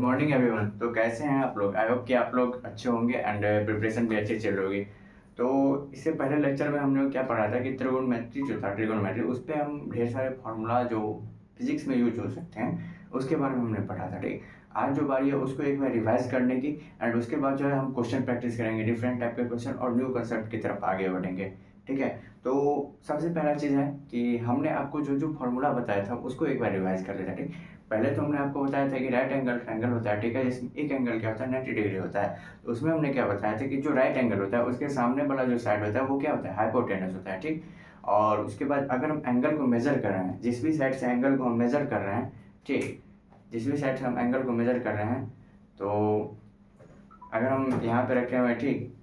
Morning everyone. तो कैसे हैं आप लोग? आई होप कि आप लोग अच्छे होंगे एंड प्रिपरेशन भी अच्छी चल रही होगी। तो इससे पहले लेक्चर में हमने क्या पढ़ा था कि ट्रिगोनोमेट्री जो था, ट्रिगोनोमेट्री उस पे हम ढेर सारे फार्मूला जो फिजिक्स में यूज हो सकते हैं उसके बारे में हमने पढ़ा था। ठीक, आज जो बारी है उसको एक बार रिवाइज करने की एंड उसके बाद जो है हम क्वेश्चन प्रैक्टिस करेंगे, डिफरेंट टाइप के क्वेश्चन और न्यू कंसेप्ट की तरफ आगे बढ़ेंगे। ठीक है, तो सबसे पहला चीज़ है कि हमने आपको जो जो फार्मूला बताया था उसको एक बार रिवाइज कर लेते हैं। ठीक, पहले तो हमने आपको बताया था कि राइट एंगल ट्रायंगल होता है, ठीक है, जिसमें एक एंगल क्या होता है 90 डिग्री होता है। तो उसमें हमने क्या बताया था कि जो राइट एंगल होता है उसके सामने वाला जो साइड होता है वो क्या होता है, हाइपोटेनस होता है। ठीक, और उसके बाद अगर हम एंगल को मेजर कर रहे हैं, जिस भी साइड से एंगल को हम मेजर कर रहे हैं, ठीक, जिस भी साइड से हम एंगल को मेजर कर रहे हैं, तो अगर हम यहाँ पे रखे हुए हैं, ठीक,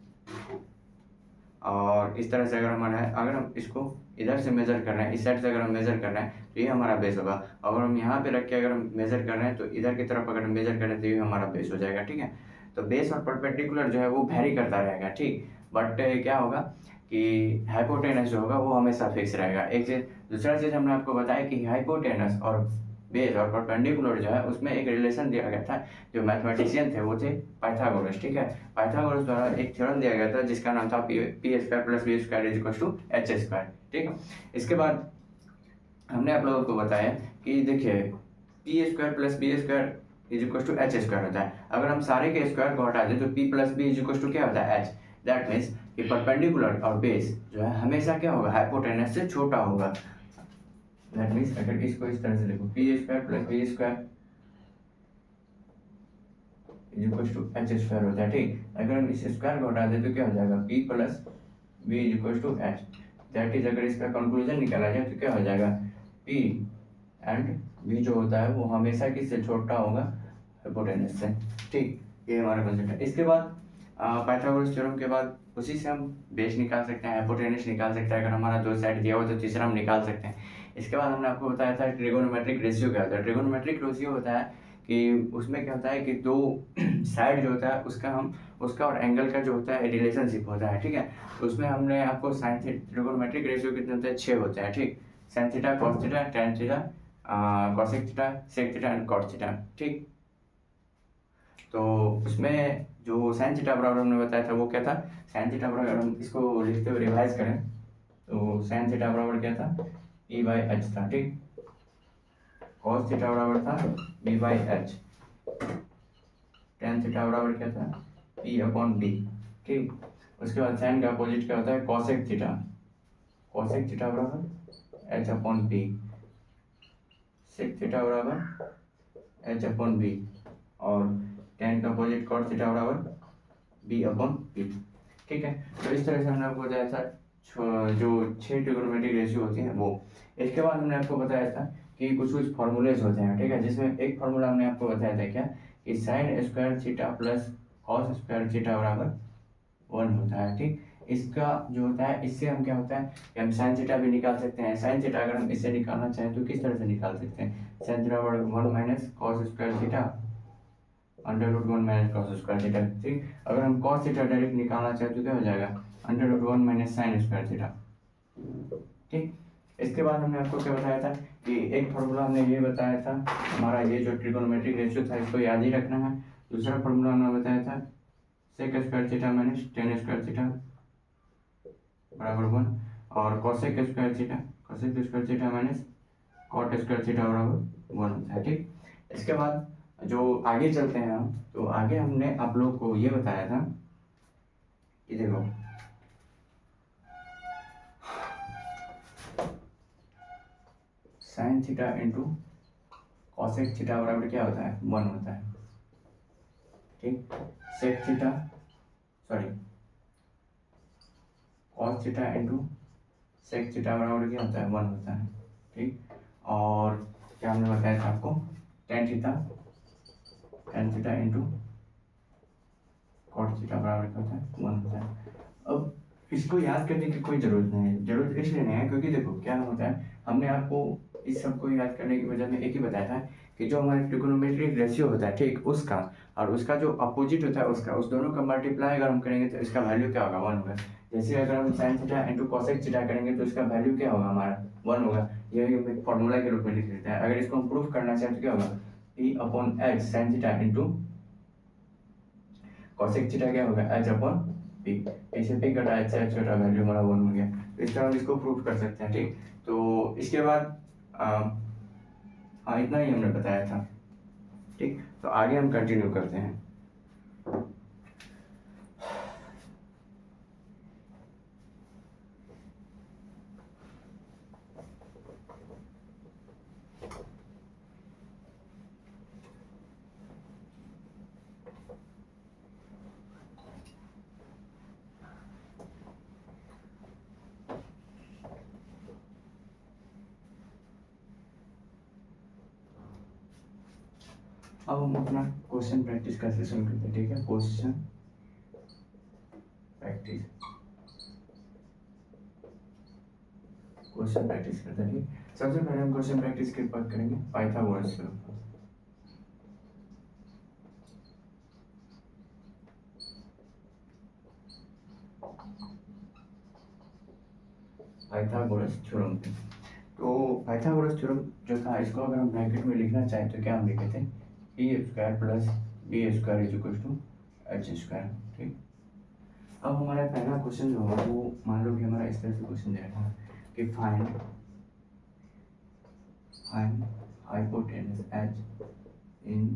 और इस तरह से अगर हम इसको इधर से मेज़र कर रहे हैं, इस साइड से अगर हम मेज़र कर रहे हैं तो ये हमारा बेस होगा। अगर हम यहाँ पे रख के अगर हम मेज़र कर रहे हैं तो इधर की तरफ अगर हम मेज़र कर रहे हैं तो ये हमारा बेस हो जाएगा। ठीक है, तो बेस और परपेंडिकुलर जो है वो वैरी करता रहेगा। ठीक, बट क्या होगा कि हाइपोटेनस जो होगा वो हमेशा फिक्स रहेगा। एक चीज़, दूसरा चीज़ हमने आपको बताया कि हाइपोटेनस और बेस और परपेंडिकुलर जो है उसमें एक रिलेशन दिया गया था। जो मैथमेटिशियन थे वो थे पाइथागोरस। ठीक है, पाइथागोरस द्वारा एक थ्योरम दिया गया था जिसका नाम था P square plus B square is equal to H square. ठीक है, इसके बाद हमने आप लोगों को बताया कि देखिए P square plus B square is equal to H square होता है। अगर हम सारे के स्क्वायर को हटा दें तो P plus B is equal to क्या होता है, एच। दैट मीन्स कि परपेंडिकुलर और बेस जो है हमेशा क्या होगा, हाइपोटेनस से छोटा होगा। दैट मीन्स अगर इसको इस तरह से देखो, P square plus B square is equal to H square होता है। ठीक, अगर हम इस स्क्वायर को हटा दें तो क्या हो जाएगा, P plus B is equal to H. That is अगर इसका कंक्लूजन निकाला जाए तो क्या हो जाएगा, पी एंड बी जो होता है वो हमेशा किससे छोटा होगा, हाइपोटेनस से। ठीक, ये हमारा कंसेप्ट है। इसके बाद पाइथागोरस थ्योरम के बाद उसी से हम बेस निकाल सकते हैं, हाइपोटेनस निकाल सकते हैं। अगर हमारा दो साइड दिया हुआ तो तीसरा हम निकाल सकते हैं। इसके बाद हमने आपको बताया था ट्रिगोनोमेट्रिक रेशियो क्या होता है। ट्रिगोनोमेट्रिक रेशियो होता है कि उसमें क्या होता है कि दो साइड जो होता है उसका और एंगल का जो होता है रिलेशनशिप होता है। ठीक है, तो उसमें हमने आपको साइन ट्रिगोनोमेट्रिक रेशियो कितने होते हैं, 6 होते हैं। ठीक, sine theta, cos theta, tan theta, cosec theta, sec theta and cot theta. ठीक, तो उसमें जो साइन थीटा बराबर हमने बताया था वो क्या था, साइन थीटा बराबर हम इसको लिखते हुए रिवाइज करें तो साइन थीटा बराबर क्या था, ई बाई एच था। ठीक, कॉस थीटा बराबर था B by H, tan theta बराबर क्या था, पी अपॉन बी। ठीक, उसके बाद साइन का अपोजिट क्या होता है, कॉसेक थीटा, कॉसेक थीटा बराबर H upon B, sec theta बराबर एच अपॉन बी, और टेन का अपोजिट कॉट थीटा बराबर बी अपॉन बी। ठीक है, तो इस तरह से हमने आपको बताया था जो 6 ट्रिगोनोमेट्रिक रेशियो होती हैं वो। इसके बाद हमने आपको बताया था कि कुछ कुछ फॉर्मूलेज होते हैं। ठीक है, जिसमें एक फॉर्मूला हमने आपको बताया था क्या, कि sign square theta plus cos square theta बराबर 1 होता है। ठीक, इसका जो होता है इससे हम क्या होता है कि हम साइन थीटा भी निकाल सकते हैं। साइन थीटा अगर हम इससे निकालना चाहें तो किस तरह से निकाल सकते हैं, साइन थीटा बराबर 1 minus cos square theta under root 1 minus cos square theta. ठीक, अगर हम कॉस थीटा डायरेक्ट निकालना चाहें तो क्या हो जाएगा, under root 1 minus sine square theta. ठीक, इसके बाद हमने आपको क्या बताया था कि एक फॉर्मूला हमने ये बताया था, हमारा ये जो ट्रिगोनोमेट्रिक रेशियो था इसको याद ही रखना है। दूसरा फॉर्मूला हमने बताया था sec square theta minus tan square theta बराबर 1, और cosec square theta, cosec square theta minus cot square theta बराबर 1 होता है। ठीक, इसके बाद जो आगे चलते हैं हम, तो आगे हमने आप लोग को ये बताया था कि देखो sine theta into cosec theta बराबर क्या होता है, 1 होता है। ठीक, sec theta sorry cos theta into sec theta बराबर क्या होता है, 1 होता है। ठीक, और क्या हमने बताया था आपको, tan theta into cot theta बराबर क्या होता है, 1 होता है। अब इसको याद करने की कोई ज़रूरत नहीं है, ज़रूरत इसलिए नहीं है क्योंकि देखो क्या होता है, हमने आपको इस सब को याद करने की वजह में एक ही बताया था कि जो हमारा ट्रिगोनोमेट्रिक रेशियो होता है, ठीक, उसका और उसका जो अपोजिट होता है उसका, उस दोनों का मल्टीप्लाई अगर हम करेंगे तो इसका वैल्यू क्या होगा, 1 होगा। जैसे अगर हम sign theta into cosec theta करेंगे तो इसका वैल्यू क्या होगा, हमारा 1 होगा। यही हम एक फॉर्मूला के रूप में लिख लेते हैं। अगर इसको हम प्रूफ करना चाहें तो क्या होगा, ई upon h sine theta into cosec theta क्या होगा एच अपॉन पी। इसे पी कटा एच से एच कटा वैल्यू हमारा 1 हो गया। तो इस तरह हम इसको प्रूव कर सकते हैं। ठीक, तो इसके बाद हाँ इतना ही हमने बताया था। ठीक, तो आगे हम कंटिन्यू करते हैं। अब हम अपना क्वेश्चन प्रैक्टिस का सेशन करते हैं। ठीक है, क्वेश्चन प्रैक्टिस, क्वेश्चन प्रैक्टिस करते हैं। ठीक, सबसे पहले हम क्वेश्चन प्रैक्टिस की बात करेंगे पाइथागोरस थ्योरम। पाइथागोरस थ्योरम पे, तो पाइथागोरस थ्योरम जो था इसको अगर हम ब्रैकेट में लिखना चाहें तो क्या हम लिखे थे, A square plus B square is equal to H square. ठीक, अब हमारा पहला क्वेश्चन जो होगा वो मान लो कि हमारा इस तरह से क्वेश्चन दे रखा है कि find hypotenuse H in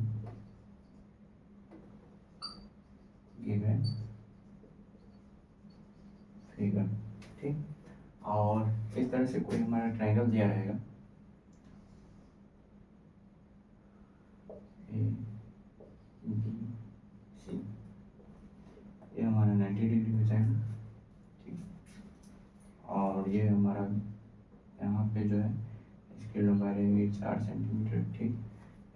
given figure. ठीक, और इस तरह से कोई हमारा ट्रायंगल दिया रहेगा ए बी सी, ये हमारा 90 डिग्री में जाएगा। ठीक, और ये हमारा यहाँ पे जो है इसकी लंबाई रहेगी 4 सेंटीमीटर। ठीक,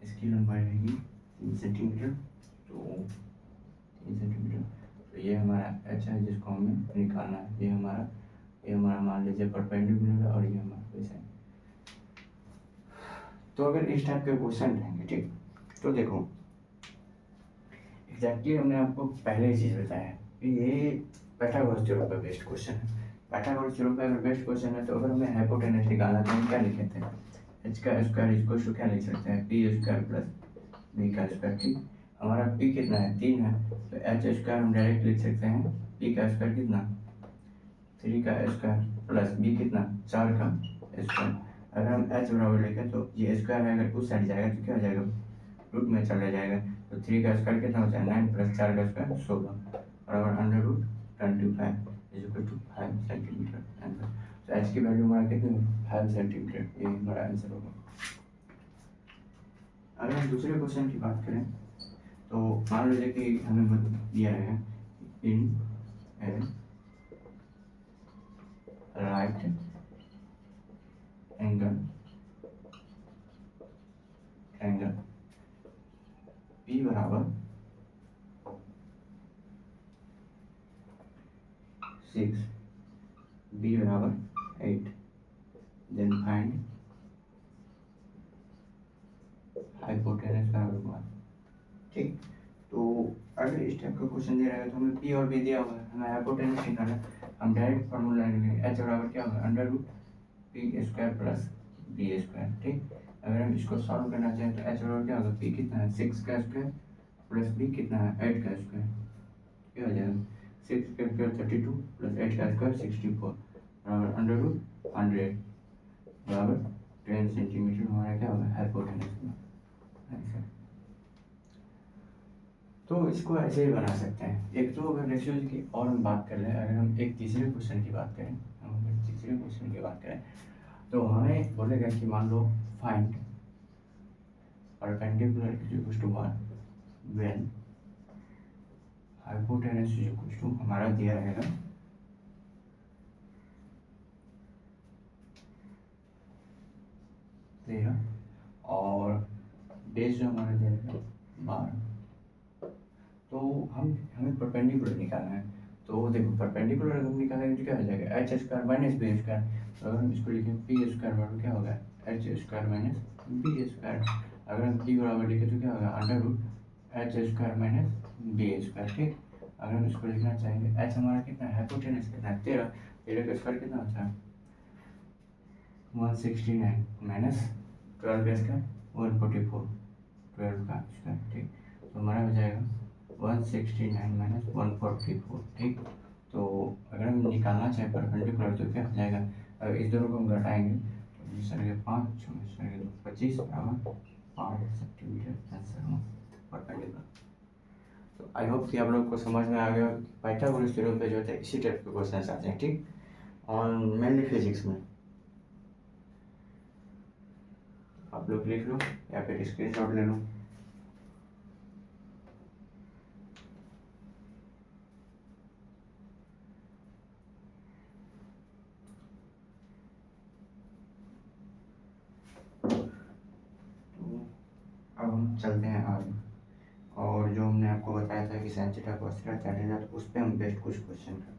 इसकी लंबाई रहेगी 3 सेंटीमीटर, तो 3 सेंटीमीटर। तो ये हमारा एच है जिसको हमें निकालना है। ये हमारा मान लीजिए परपेंडिकुलर है और ये हमारा बेस है। तो अगर इस टाइप के क्वेश्चन रहेंगे, ठीक, तो देखो एग्जैक्टली हमने आपको पहले ही चीज़ बताया है कि ये पाइथागोरस थ्योरम पर बेस्ड क्वेश्चन है। पाइथागोरस थ्योरम पर अगर बेस्ड क्वेश्चन है तो अगर हमें हाइपोटेनस निकालना तो हम क्या लिखे थे, एच का स्क्वायर इक्वल टू क्या लिख सकते हैं, पी स्क्वायर प्लस बी का स्क्वायर। ठीक, हमारा पी कितना है, 3 है, तो एच स्क्वायर हम डायरेक्ट लिख सकते हैं पी का स्क्वायर कितना, 3 का स्क्वायर प्लस बी कितना, 4 का स्क्वायर। अगर हम एच बराबर लिखें तो ये स्क्वायर है अगर उस साइड जाएगा तो क्या हो जाएगा, रूट में चला जाएगा। तो 3 का स्क्वायर कितना हो जाएगा, 9 प्लस 4 का स्क्वायर 16 बराबर under root 25 is equal to 5 centimetre answer. तो एच की वैल्यू हमारा कितनी है, 5 सेंटीमीटर, ये हमारा आंसर होगा। अगर हम दूसरे क्वेश्चन की बात करें तो मान लीजिए कि हमें दिया है इन ए राइट एंगल ट्रायंगल P बराबर 6 B बराबर 8 देन फाइंड हाइपोटेनस बराबर 1। ठीक, तो अगर इस टाइप का क्वेश्चन दे रहा है तो हमें P और B दिया हुआ है, हमें हाइपोटेनस निकालना है। हम डायरेक्ट फार्मूला लिखेंगे H बराबर क्या होगा, under root p square plus B square. ठीक, अगर हम इसको सॉल्व करना चाहें तो H बराबर क्या होगा, P कितना है 6 का स्क्वायर प्लस B कितना है 8 का स्क्वायर, क्या हो जाएगा 6 का स्क्वायर 32 प्लस 8 का स्क्वायर 64 बराबर अंडर रूट 100 बराबर 10 सेंटीमीटर हमारा क्या होगा हाइपोटेनस आंसर। तो इसको ऐसे ही बना सकते हैं। एक तो अगर रेशियोज की और हम बात कर लें, अगर हम एक तीसरे क्वेश्चन की बात करें, हम अगर तीसरे क्वेश्चन की बात करें तो हमें बोलेगा कि मान लो find perpendicular is equal to 1 when hypotenuse is equal to हमारा दिया रहेगा 13 और बेस जो हमारा दिया रहेगा 12। तो हमें परपेंडिकुलर निकालना है। तो देखो परपेंडिकुलर अगर हम निकालेंगे तो क्या हो जाएगा, h square minus b square. तो अगर हम इसको लिखें पी स्क्वायर बराबर क्या होगा, h square minus b square. अगर हम पी बराबर लिखें तो क्या होगा, under root h square minus b square. ठीक, अगर हम इसको लिखना चाहेंगे एच हमारा कितना है, हाइपोटेनस कितना है 13, 13 का स्क्वायर कितना होता है 169 माइनस 12 का स्क्वायर 144 12 का स्क्वायर, ठीक। तो हमारा हो जाएगा 169 माइनस 144, ठीक। तो अगर हम निकालना चाहें परपेंडिकुलर तो क्या हो जाएगा, अब इस दोनों को हम घटाएंगे तो सर के 5 सर के 25 बराबर 5 सेंटीमीटर आंसर हो परपेंडिकुलर। तो आई होप कि आप लोग को समझ में आ गया। पाइथागोरस थ्योरम पे जो होता है इसी टाइप के क्वेश्चन आते हैं, ठीक, और मेनली फिजिक्स में। आप लोग लिख लो या फिर स्क्रीनशॉट ले लो। अब हम चलते हैं आगे, और जो हमने आपको बताया था कि sine theta cos theta tan theta, तो उस पर हम बेस्ट कुछ क्वेश्चन करते हैं।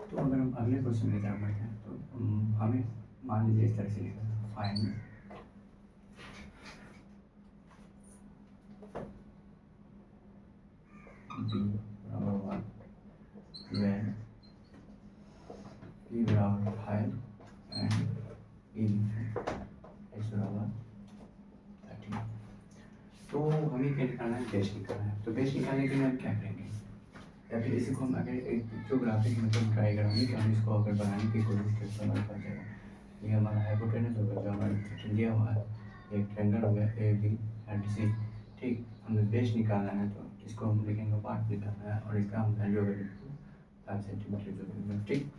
तो अगर हम अगले क्वेश्चन की तरफ बढ़ते हैं तो हमें मान लीजिए इस तरह से लिखा है, फाइंड b बराबर 1 when p बराबर 5 and e x बराबर 13। तो हमें क्या निकालना है, बेस निकालना है। तो बेस निकालने के लिए हम क्या करेंगे, या फिर इसी को हम अगर एक जो ग्राफिक मतलब ट्राई करेंगे कि हम इसको अगर बनाने की कोशिश करते हैं हमारे पास जाएगा, ये हमारा हाइपोटेनस होगा जो हमारा त्रिभुज दिया हुआ है, एक ट्रायंगल हो गया ए बी एंड सी, ठीक। हमें बेस निकालना है तो इसको हम लिखेंगे पार्ट निकालना है, और इसका हम वैल्यू अगर 5 सेंटीमीटर जो है, ठीक।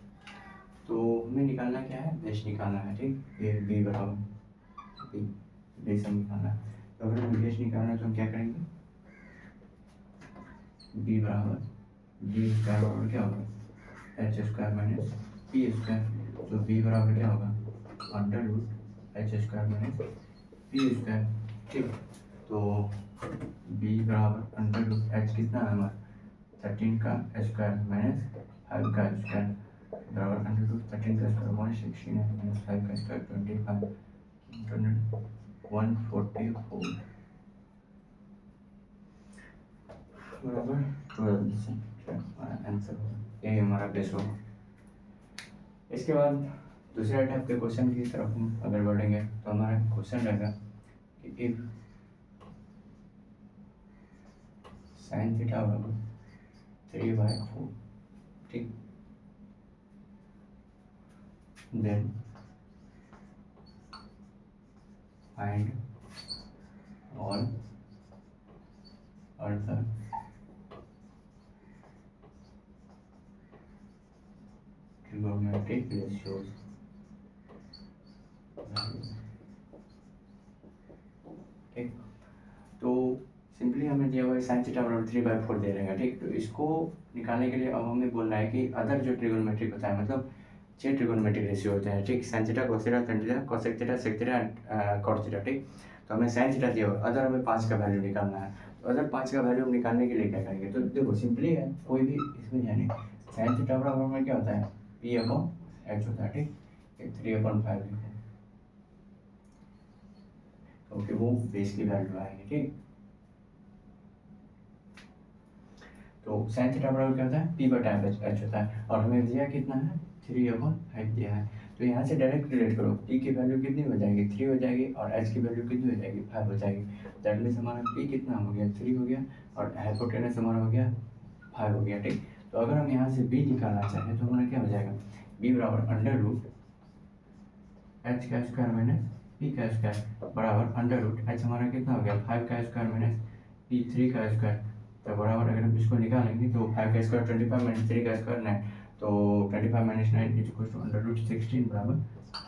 तो हमें निकालना क्या है, बेस निकालना है, ठीक। ए बी बराबर बी, बेस हम निकालना है। तो अगर हमें बेस निकालना है तो हम क्या करेंगे, बी बराबर बी स्क्वायर बराबर क्या होगा, h square minus p square. तो बी बराबर क्या होगा, under root h square minus p square, ठीक। तो बी बराबर अंडर रूट एच कितना है हमारा 13 का स्क्वायर माइनस 5 का स्क्वायर बराबर अंडर रूट 13 का स्क्वायर 116 है माइनस 5 का स्क्वायर 25 144 बराबर 12 आंसर होगा, यही हमारा बेस होगा। इसके बाद दूसरे टाइप के क्वेश्चन की तरफ हम अगर बढ़ेंगे तो हमारा क्वेश्चन रहेगा कि इफ साइन थीटा बराबर 3/4, ठीक, then find all other trigonometric ratios, ठीक। तो सिंपली हमें दिया हुआ है साइन थीटा बराबर 3/4 दे रहेगा, ठीक। तो इसको निकालने के लिए अब हमें बोलना है कि अदर जो ट्रिगोनोमेट्रिक होता है, मतलब 6 ट्रिगोनोमेट्रिक रेशियो होते हैं, ठीक। Sine theta cos theta tan theta cosec theta sec theta cot theta, ठीक। तो हमें साइन थीटा दिया हुआ, अदर हमें 5 का वैल्यू निकालना है। तो अदर 5 का वैल्यू हम निकालने के लिए क्या करेंगे, तो देखो सिंपली है, कोई भी इसमें यानी साइन थीटा बराबर में क्या होता है, पी अपॉन एच होता है, ठीक। 3/5 लिखो क्योंकि वो बेस की वैल्यू आएगी, ठीक। तो साइन थीटा बराबर क्या होता है, पी बटा एच होता है, और हमें दिया कितना है 3/5 दिया है। तो यहाँ से डायरेक्ट रिलेट करो, पी की वैल्यू कितनी हो जाएगी 3 हो जाएगी, और एच की वैल्यू कितनी हो जाएगी 5 हो जाएगी। दैट मीन्स हमारा पी कितना हो गया 3 हो गया, और हाइपोटेनस हमारा हो गया 5 हो गया, ठीक। तो अगर हम यहाँ से बी निकालना चाहें तो हमारा क्या हो जाएगा, बी बराबर अंडर रूट एच का स्क्वायर माइनस पी का स्क्वायर बराबर अंडर रूट एच हमारा कितना हो गया 5 का स्क्वायर माइनस पी 3 का स्क्वायर, तो बराबर अगर हम इसको निकालेंगे तो 5 का स्क्वायर 25 माइनस 3 का स्क्वायर 9, तो 25 माइनस 9 इज इक्वल टू √16 बराबर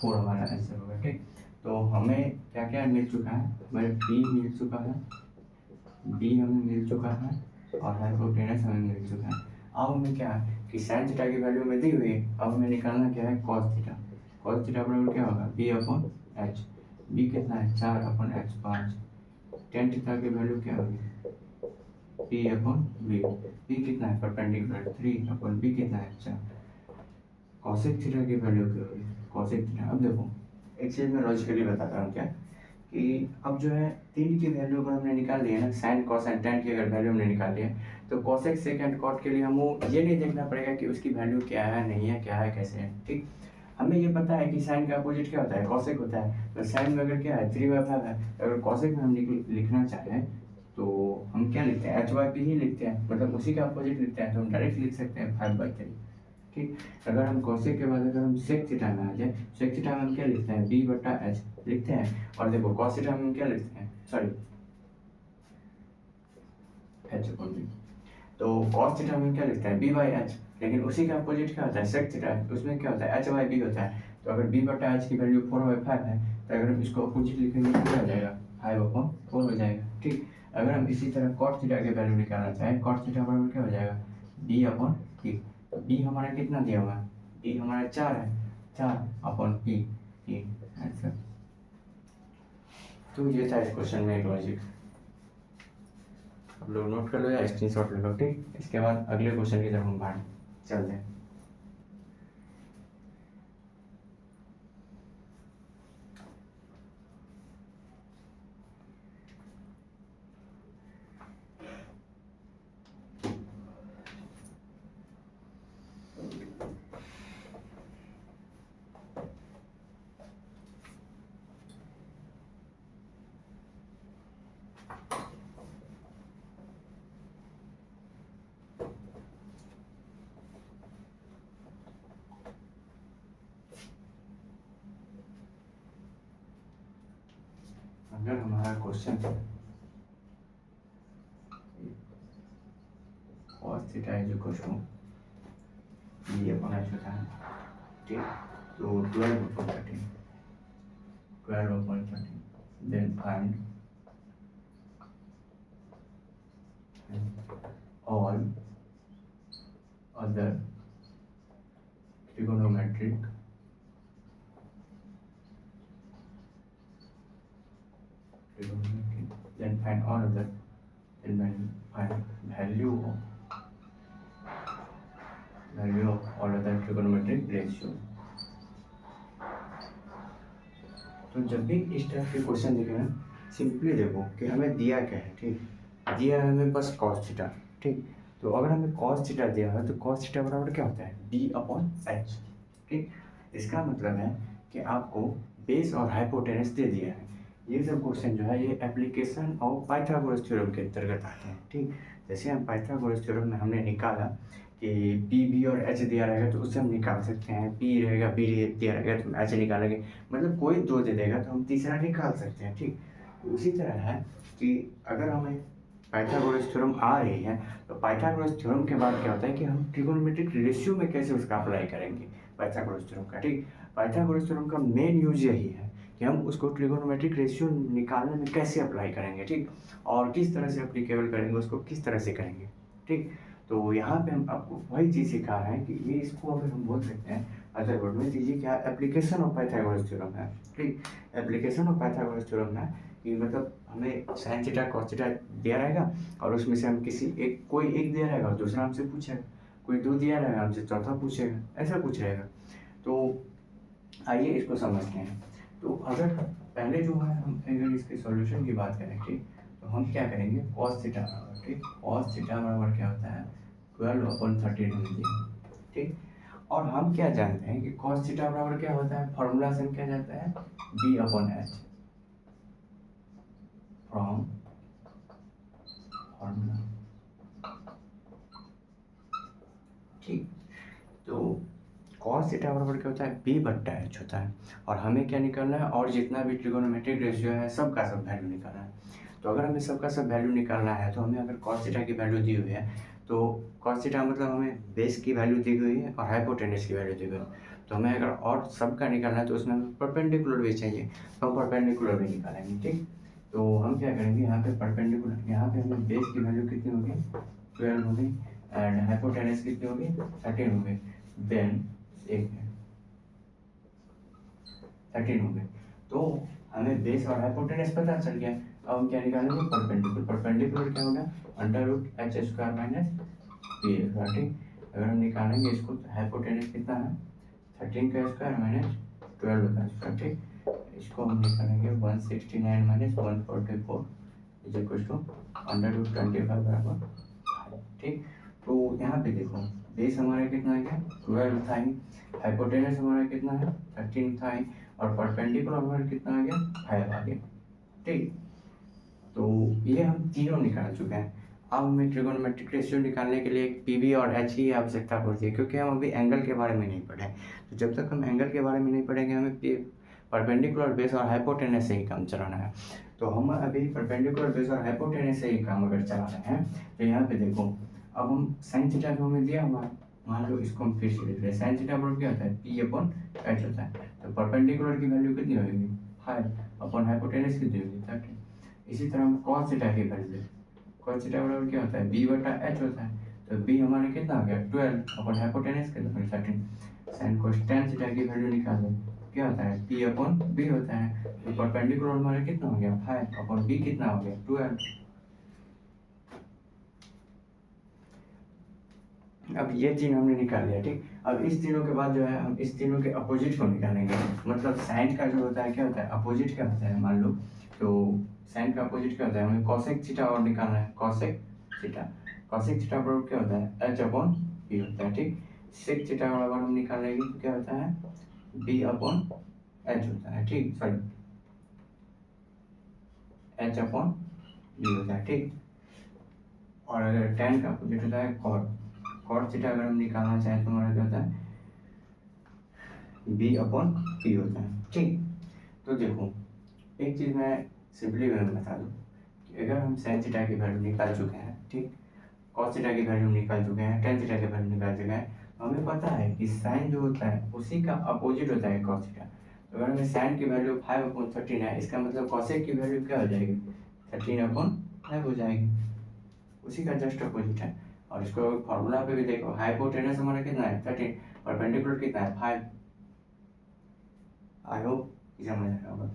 4 हमारा आंसर होगा। ठीक, तो हमें क्या क्या मिल चुका है, हमें पी मिल चुका है, बी हमें मिल चुका है और हाइपोटेनस हमें मिल चुका है। अब हमें क्या है कि साइन थीटा की वैल्यू में दी हुई है, अब हमें निकालना क्या है कॉस थीटा। कॉस थीटा बराबर क्या होगा बी अपॉन एच, बी कितना है 4 अपॉन एच 5, टेन थीटा की वैल्यू क्या होगी पी अपॉन बी, बी कितना है परपेंडिकुलर 3 अपॉन बी कितना है 4, कॉसेक थीटा की वैल्यू क्या होगी कॉसेक थीटा। अब देखो एक चीज़ मैं लॉजिकली बताता हूँ क्या कि अब जो है 3 की वैल्यू अगर हमने निकाल ली है ना, साइन कॉस एंड टेन की अगर वैल्यू हमने निकाल ली है, तो कॉसेक सेक एंड कॉट के लिए हमें ये नहीं देखना पड़ेगा कि उसकी वैल्यू क्या है नहीं है क्या है कैसे है। ठीक, हमें ये पता है कि साइन का अपोजिट क्या होता है कॉसेक होता है, तो साइन में अगर क्या है 3/5 है, अगर कॉसेक में हम लिखना चाहें तो हम क्या लिखते हैं h/p ही लिखते हैं, मतलब उसी का अपोजिट लिखते हैं, तो हम डायरेक्ट लिख सकते हैं 5/3। ठीक, अगर हम कॉसेक के बाद अगर हम सेक थीटा में आ जाए, सेक थीटा में हम क्या लिखते हैं b/h लिखते हैं, और देखो कॉस थीटा में हम क्या लिखते हैं सॉरी h/b, तो कॉस थीटा में क्या लिखते हैं b/h, लेकिन उसी का अपोजिट क्या होता है सेक थीटा, उसमें क्या होता है h/b होता है। तो अगर b/h की वैल्यू 4/5 है, तो अगर हम इसको अपोजिट लिखेंगे तो क्या हो जाएगा 5/4 हो जाएगा। ठीक, अगर हम इसी तरह कॉट थीटा की वैल्यू निकालना चाहें, कॉट थीटा बराबर क्या हो जाएगा b/p, b हमारा कितना दिया हुआ है, b हमारा 4 है, 4/p की आंसर। तो ये था इस क्वेश्चन में एक लॉजिक, आप लोग नोट कर लो या स्क्रीनशॉट ले लो। ठीक, इसके बाद अगले क्वेश्चन की तरफ हम बाहर चलते हैं। अगर हमारा question cos theta is equal to b/h होता है, ठीक, तो 12/13 then find all other trigonometric then find all other then find value of all other trigonometric ratio। तो जब भी इस टाइप के क्वेश्चन देखें ना, सिंपली देखो कि हमें दिया क्या है। ठीक, दिया है हमें बस cos थीटा। ठीक, तो अगर हमें cos थीटा दिया है तो cos थीटा बराबर क्या होता है b/h। ठीक, इसका मतलब है कि आपको बेस और हाइपोटेनस दे दिया है। ये सब क्वेश्चन जो है ये एप्लीकेशन ऑफ पाइथागोरस थ्योरम के अंतर्गत आते हैं। ठीक, जैसे हम पाइथागोरस थ्योरम में हमने निकाला कि पी बी और एच दिया रहेगा तो उससे हम निकाल सकते हैं, पी रहेगा बी दिया रहेगा तो हम एच निकालेंगे, मतलब कोई दो दे देगा तो हम तीसरा निकाल सकते हैं। ठीक, तो उसी तरह है कि अगर हमें पाइथागोरस थ्योरम आ रही है तो पाइथागोरस थ्योरम के बाद क्या होता है कि हम ट्रिगोनोमेट्रिक रेशियो में कैसे उसका अप्लाई करेंगे पाइथागोरस थ्योरम का। ठीक, पाइथागोरस थ्योरम का मेन यूज यही है कि हम उसको ट्रिगोनोमेट्रिक रेशियो निकालने में कैसे अप्लाई करेंगे। ठीक, और किस तरह से अप्लीकेबल करेंगे, उसको किस तरह से करेंगे। ठीक, तो यहाँ पे हम आपको वही चीज़ सिखा रहे हैं कि ये इसको अगर हम बोल सकते हैं अदर वर्ड में दीजिए क्या एप्लीकेशन ऑफ पाइथागोरस थ्योरम है। ठीक, एप्लीकेशन ऑफ पाइथागोरस थ्योरम है कि मतलब हमें साइन थीटा कॉस थीटा दिया रहेगा और उसमें से हम किसी एक कोई एक दिया रहेगा और दूसरा हमसे पूछेगा, कोई दो दिया रहेगा हमसे चौथा पूछेगा, ऐसा कुछ रहेगा। तो आइए इसको समझते हैं। तो अगर पहले जो है हम अगर इसके सॉल्यूशन की बात करें, ठीक, तो हम क्या करेंगे cos थीटा बराबर, ठीक, cos थीटा बराबर क्या होता है 12/13। ठीक, और हम क्या जानते हैं कि cos थीटा बराबर क्या होता है, फॉर्मूला से हम क्या जानते हैं b/h फ्रॉम फॉर्मूला। ठीक, तो cos थीटा बराबर क्या होता है b/h होता है, और हमें क्या निकालना है और जितना भी ट्रिगोनोमेट्रिक रेशियो है सब का सब वैल्यू निकालना है। तो अगर हमें सबका सब वैल्यू निकालना है तो हमें अगर कॉस थीटा की वैल्यू दी हुई है तो कॉस थीटा मतलब हमें बेस की वैल्यू दी हुई है और हाइपोटेनस की वैल्यू दी हुई है, तो हमें अगर और सबका निकालना है तो उसमें हमें परपेंडिकुलर भी चाहिए, तो हम परपेंडिकुलर भी निकालेंगे। ठीक, तो हम क्या करेंगे, यहाँ पे परपेंडिकुलर, यहाँ पे हमें बेस की वैल्यू कितनी होगी 12 होगी एंड हाइपोटेनस कितनी होगी 13 होगी, देन एक 13 हो गए। तो हमें बेस और हाइपोटेनस पता चल गया। अब हम क्या निकालेंगे, परपेंडिकुलर। परपेंडिकुलर क्या होगा, under root h square minus p square. ठीक, अगर हम निकालेंगे इसको तो हाइपोटेनस कितना है 13 का स्क्वायर माइनस 12 का स्क्वायर। ठीक, इसको हम निकालेंगे 169 माइनस 144 is equal to under root 25 बराबर 5। ठीक, तो यहाँ पे देखो बेस हमारा कितना है, 12 था ही, हाइपोटेनस हमारा कितना है 13 था ही, और परपेंडिकुलर हमारा कितना आ गया 5 आ गया। ठीक, तो ये हम तीनों निकाल चुके हैं। अब हमें ट्रिगोनोमेट्रिक रेशियो निकालने के लिए पी वी और एच की आवश्यकता पड़ती है, क्योंकि हम अभी एंगल के बारे में नहीं पढ़े। तो जब तक हम एंगल के बारे में नहीं पढ़ेंगे हमें परपेंडिकुलर बेस और हाइपोटेनस से ही काम चलाना है। तो हम अभी परपेंडिकुलर बेस और हाइपोटेनस से ही काम अगर चला रहे हैं तो यहाँ पे देखो, अब हम साइन थीटा जो हमें दिया हुआ, मान लो इसको हम फिर से लिख रहे हैं। साइन थीटा बराबर क्या होता है, पी अपॉन एच होता है। तो परपेंडिकुलर की वैल्यू कितनी होगी 5 अपॉन हाइपोटेनस कितनी होगी 13। इसी तरह हम कॉस थीटा की वैल्यू, कॉस थीटा बराबर क्या होता है बी बटा एच होता है। तो बी हमारा कितना आ गया 12 अपॉन हाइपोटेनस कितना 13। साइन कोस टेन थीटा की वैल्यू निकालो, क्या होता है पी अपॉन बी होता है। तो परपेंडिकुलर हमारा कितना हो गया 5 अपॉन बी कितना हो गया 12। अब ये तीन हमने निकाल लिया। ठीक, अब इस तीनों के बाद जो है हम इस तीनों के अपोजिट को निकालेंगे। मतलब साइन का जो होता है क्या होता है अपोजिट क्या होता है, मान लो तो साइन का अपोजिट क्या होता है, हमें कॉसेक थीटा और निकालना है। कॉसेक थीटा, कॉसेक थीटा बराबर क्या होता है एच अपॉन बी होता है। ठीक, सेक थीटा बराबर हम निकालेंगे तो क्या होता है बी अपॉन एच होता है। ठीक, सॉरी एच अपॉन बी होता है। ठीक, और अगर टेन का अपोजिट होता है कॉट, कॉट थीटा अगर हम निकालना चाहें तो हमारा क्या होता है बी अपॉन पी होता है। ठीक, तो देखो एक चीज़ मैं सिंपली मैं बता दूँ कि अगर हम साइन थीटा की वैल्यू निकाल चुके हैं, ठीक, कॉस थीटा की वैल्यू निकाल चुके हैं, टेन थीटा की वैल्यू निकाल चुके हैं, तो हमें पता है कि साइन जो होता है उसी का अपोजिट होता है कॉस थीटा। तो अगर हमें साइन की वैल्यू 5 अपॉन 13 है, इसका मतलब कॉसेक की वैल्यू क्या हो जाएगी 13 अपॉन 5 हो जाएगी, उसी का जस्ट अपोजिट है। और इसको फॉर्मूला पे भी देखो, हाइपोटेनस हमारा कितना है 13, परपेंडिकुलर कितना है 5। आई होप समझ आया होगा।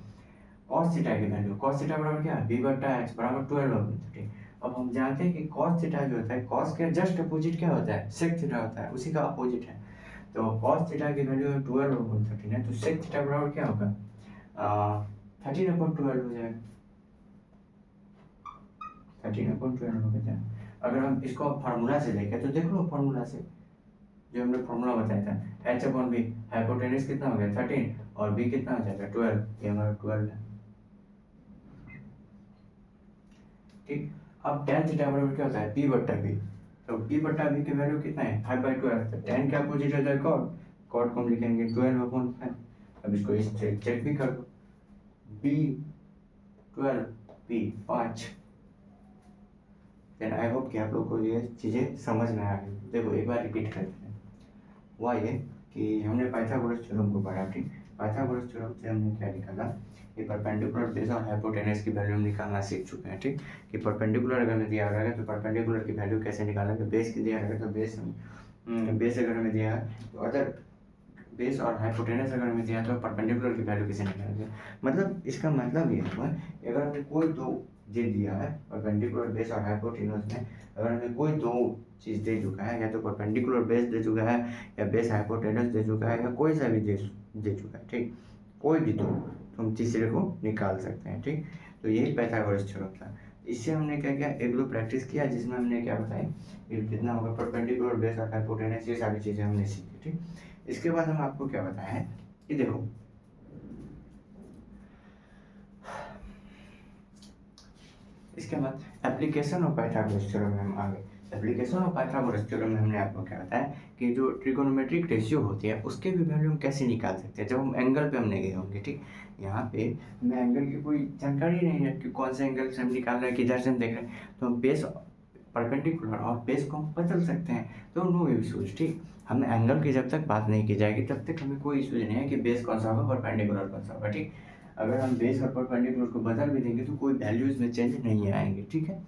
cos थीटा की वैल्यू, cos थीटा बराबर क्या है b बटा h बराबर 12 अपॉन 13। अब हम जानते हैं कि cos थीटा जो होता है cos के जस्ट अपोजिट क्या होता है sec थीटा होता है, उसी का अपोजिट है। तो cos थीटा की वैल्यू 12 अपॉन 13 है, तो sec थीटा बराबर क्या होगा 13 अपॉन 12 हो जाएगा, 13 अपॉन 12 हो जाएगा। अगर हम इसको फार्मूला से देखें तो देख लो, फार्मूला से जो हमने फॉर्मूला बताया था h अपॉन b, हाइपोटेनस कितना हो गया 13 और b कितना हो जाएगा 12, ये हमारा 12 है। ठीक, अब tan थीटा बराबर क्या होता है p बट्टा b, तो p बट्टा b की वैल्यू कितना है 5/12। तो tan का अपोजिट होता है cot, cot को हम लिखेंगे 12 अपॉन 5। अब इसको इस चेक भी कर दो, b 12 p 5। Then I hope कि आप लोग को ये चीज़ें समझ में आ गई। देखो एक बार रिपीट करते हैं। हुआ ये कि हमने पाइथागोरस थ्योरम को पढ़ा। ठीक, पाइथागोरस थ्योरम से हमने क्या निकाला कि परपेंडिकुलर बेस और हाइपोटेनस की वैल्यू निकालना सीख चुके हैं। ठीक, कि परपेंडिकुलर अगर हमें दिया रहेगा तो परपेंडिकुलर की वैल्यू कैसे निकालेंगे, बेस की दिया रहेगा तो बेस अगर हमें दिया है तो अदर बेस और हाइपोटेनस अगर हमें दिया तो परपेंडिकुलर की वैल्यू कैसे निकालेंगे। मतलब इसका मतलब ये हुआ कि अगर हमें कोई दो दे दिया है परपेंडिकुलर बेस और हाइपोटेनस में, अगर हमें कोई दो चीज़ दे चुका है, या तो परपेंडिकुलर बेस दे चुका है या बेस हाइपोटेनस दे चुका है या कोई सा भी दे चुका है, ठीक, कोई भी दो, तो हम तीसरे को निकाल सकते हैं। ठीक, तो यही पाइथागोरस थ्योरम था। इससे हमने क्या किया, एक दो प्रैक्टिस किया जिसमें हमने क्या बताया कि कितना होगा परपेंडिकुलर बेस और हाइपोटेनस, ये सारी चीज़ें हमने सीखी। ठीक, इसके बाद हम आपको क्या बताया है कि देखो इसके बाद एप्लीकेशन ऑफ पाइथागोरस थ्योरम में हम आगे एप्लीकेशन ऑफ पाइथागोरस थ्योरम में हमने आपको क्या बताया कि जो ट्रिगोनोमेट्रिक रेशियो होती है उसके भी वैल्यू हम कैसे निकाल सकते हैं जब हम एंगल पे हमने गए होंगे। ठीक, यहाँ पे हमें एंगल की कोई जानकारी नहीं है कि कौन से एंगल से हम निकाल रहे हैं, किधर से हम देख रहे हैं, तो हम बेस परपेंडिकुलर और बेस को हम बदल सकते हैं, तो नो इशूज। ठीक, हमें एंगल की जब तक बात नहीं की जाएगी तब तक हमें कोई इशूज नहीं है कि बेस कौन सा होगा, परपेंडिकुलर कौन सा होगा। ठीक, अगर हम बेस और परपेंडिकुलर को बदल भी देंगे तो कोई वैल्यूज में चेंज नहीं आएंगे। ठीक है,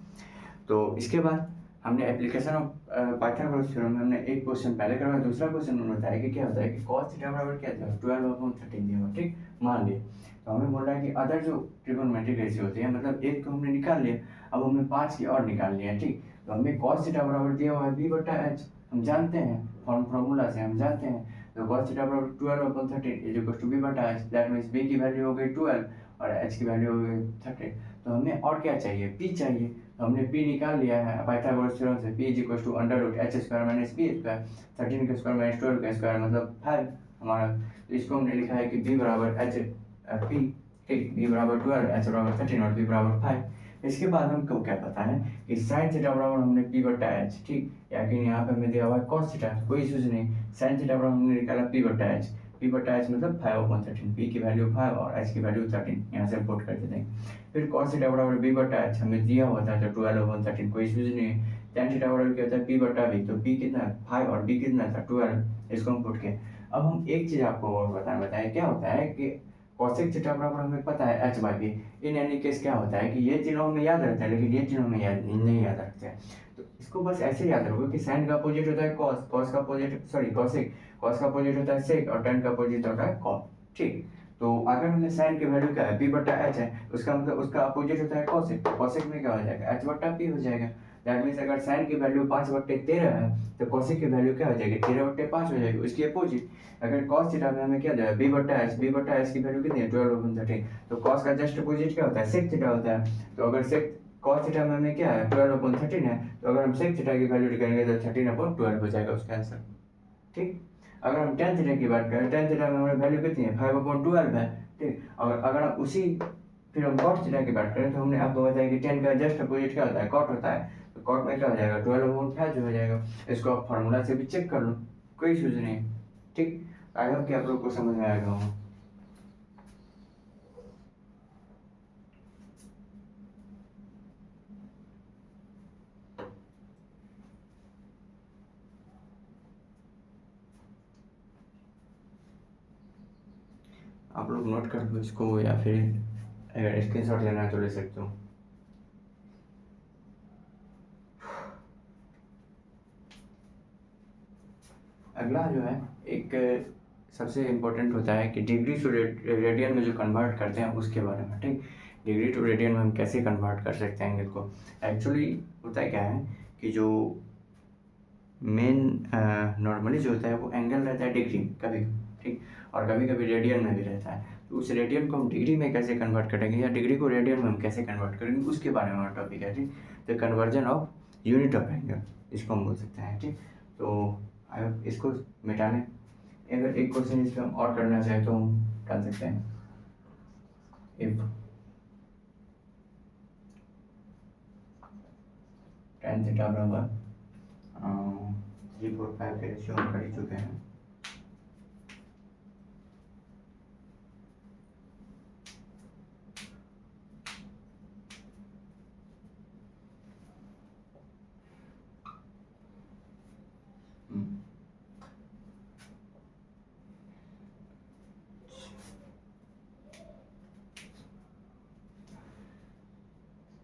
तो इसके बाद हमने एप्लीकेशन ऑफ पाइथागोरस थ्योरम में हमने एक क्वेश्चन पहले करवाया, दूसरा क्वेश्चन उन्होंने बताया कि क्या होता है कि cos थीटा बराबर क्या था 12/13 दिया हुआ। ठीक, मान लिए, तो हमें बोल रहा है कि अदर जो ट्रिगोनोमेट्रिक रेशियो होती है, मतलब एक तो हमने निकाल लिया, अब हमें 5 की और निकालनी है। ठीक, तो हमें cos थीटा बराबर दिया हुआ है b/h, हम जानते हैं फॉर्मूला से हम जानते हैं, तो cos थीटा बराबर 12/13 is equal to b/h, that means b की वैल्यू हो गई 12 और h की वैल्यू हो गई 13। तो हमें और क्या चाहिए, p चाहिए, तो हमने p निकाल लिया है पाइथागोरस थ्योरम से, p is equal to √h² - b², 13 का स्क्वायर माइनस 12 का स्क्वायर मतलब 5 हमारा। तो इसको हमने लिखा है कि b बराबर h p, ठीक, b बराबर 12, h बराबर 13 और p बराबर 5। इसके बाद हमको क्या पता है कि sin थीटा बराबर हमने p/h, ठीक, या कि यहाँ पे हमें दिया हुआ है cos थीटा, कोई इशूज नहीं, sin थीटा बराबर हमने निकाला p/h, p/h मतलब 5/13, p की वैल्यू 5 और h की वैल्यू 13, यहाँ से पुट कर देते हैं। फिर cos थीटा बराबर b/h हमें दिया हुआ था तो 12/13, कोई इशूज नहीं है। tan थीटा बराबर क्या होता है p/b, तो p कितना है 5 और b कितना था 12, इसको हम पुट किए। अब हम एक चीज आपको और बताएं क्या होता है कि cosec थीटा बराबर हमें पता है h/b। इन एनी केस क्या होता है कि ये तीनों हमें याद रहता है लेकिन ये तीनों हमें नहीं याद रखते हैं, तो इसको बस ऐसे याद रखो कि sin का अपोजिट होता है cos, cos का अपोजिट cosec, cos का अपोजिट होता है sec और tan का अपोजिट होता है cot। ठीक, तो अगर हमें sin की वैल्यू क्या है b/h है, उसका मतलब उसका अपोजिट होता है cosec, तो cosec में क्या हो जाएगा h/p हो जाएगा। दैट मीन्स अगर sin की वैल्यू 5/13 है तो cosec की वैल्यू क्या हो जाएगी 13/5 हो जाएगी, उसकी अपोजिट। अगर cos थीटा में हमें क्या दिया b/h की वैल्यू कितनी है 12/13, तो cos का जस्ट अपोजिट क्या होता है sec थीटा होता है, तो अगर sec cos थीटा में हमें क्या है 12/13 है, तो अगर हम sec थीटा की वैल्यू निकालेंगे तो 13/12 हो जाएगा उसका आंसर। ठीक, अगर हम tan थीटा की बात करें, tan थीटा में हमारी वैल्यू कितनी है 5/12 है। ठीक, और अगर हम उसी फिर हम cot थीटा की बात करें तो हमने आपको बताया कि tan का जस्ट अपोजिट क्या होता है cot होता है, तो cot में क्या हो जाएगा 12/5 हो जाएगा। इसको आप फार्मूला से भी चेक कर लो, कोई इशूज नहीं है। ठीक, आई होप कि आप लोग को समझ में आएगा होगा। आप लोग नोट कर लो इसको, या फिर अगर स्क्रीनशॉट लेना है तो ले सकते हो। अगला जो है एक सबसे इम्पोर्टेंट होता है कि डिग्री टू रेडियन में जो कन्वर्ट करते हैं उसके बारे में। ठीक, डिग्री टू रेडियन में हम कैसे कन्वर्ट कर सकते हैं एंगल को। एक्चुअली होता है क्या है कि जो मेन नॉर्मली जो होता है वो एंगल रहता है डिग्री कभी, ठीक, और कभी कभी रेडियन में भी रहता है, तो उस रेडियन को हम डिग्री में कैसे कन्वर्ट करेंगे या डिग्री को रेडियन में हम कैसे कन्वर्ट करेंगे उसके बारे में हमारा टॉपिक है। ठीक, the conversion of unit of angle, इसको हम बोल सकते हैं। ठीक, तो इसको मिटाने अगर एक क्वेश्चन इस पर हम और करना चाहें तो हम कर सकते हैं। इफ tan थीटा बराबर 3/4 के रेशियो हम कर ही चुके हैं।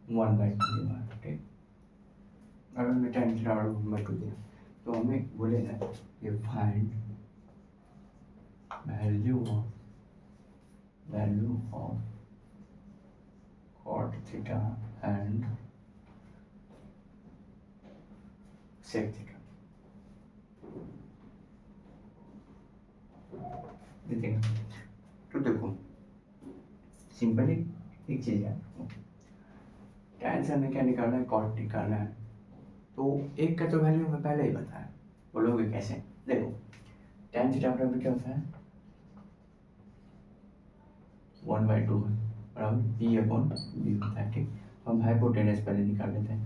वन बाई टू, ठीक, अगर मैं tan थीटा बराबर बाई टू दिया तो हमें बोलेगा कि find value of cot theta and sec theta. देखिए, तो देखो सिंपली एक चीज है, tan से हमें क्या निकालना है cot निकालना है, तो एक का तो वैल्यू हमें पहले ही पता है, बोलोगे कैसे। देखो tan थीटा बराबर क्या होता है 1/2 बराबर p/b होता है। ठीक, तो हम हाइपोटेनस पहले निकाल लेते हैं,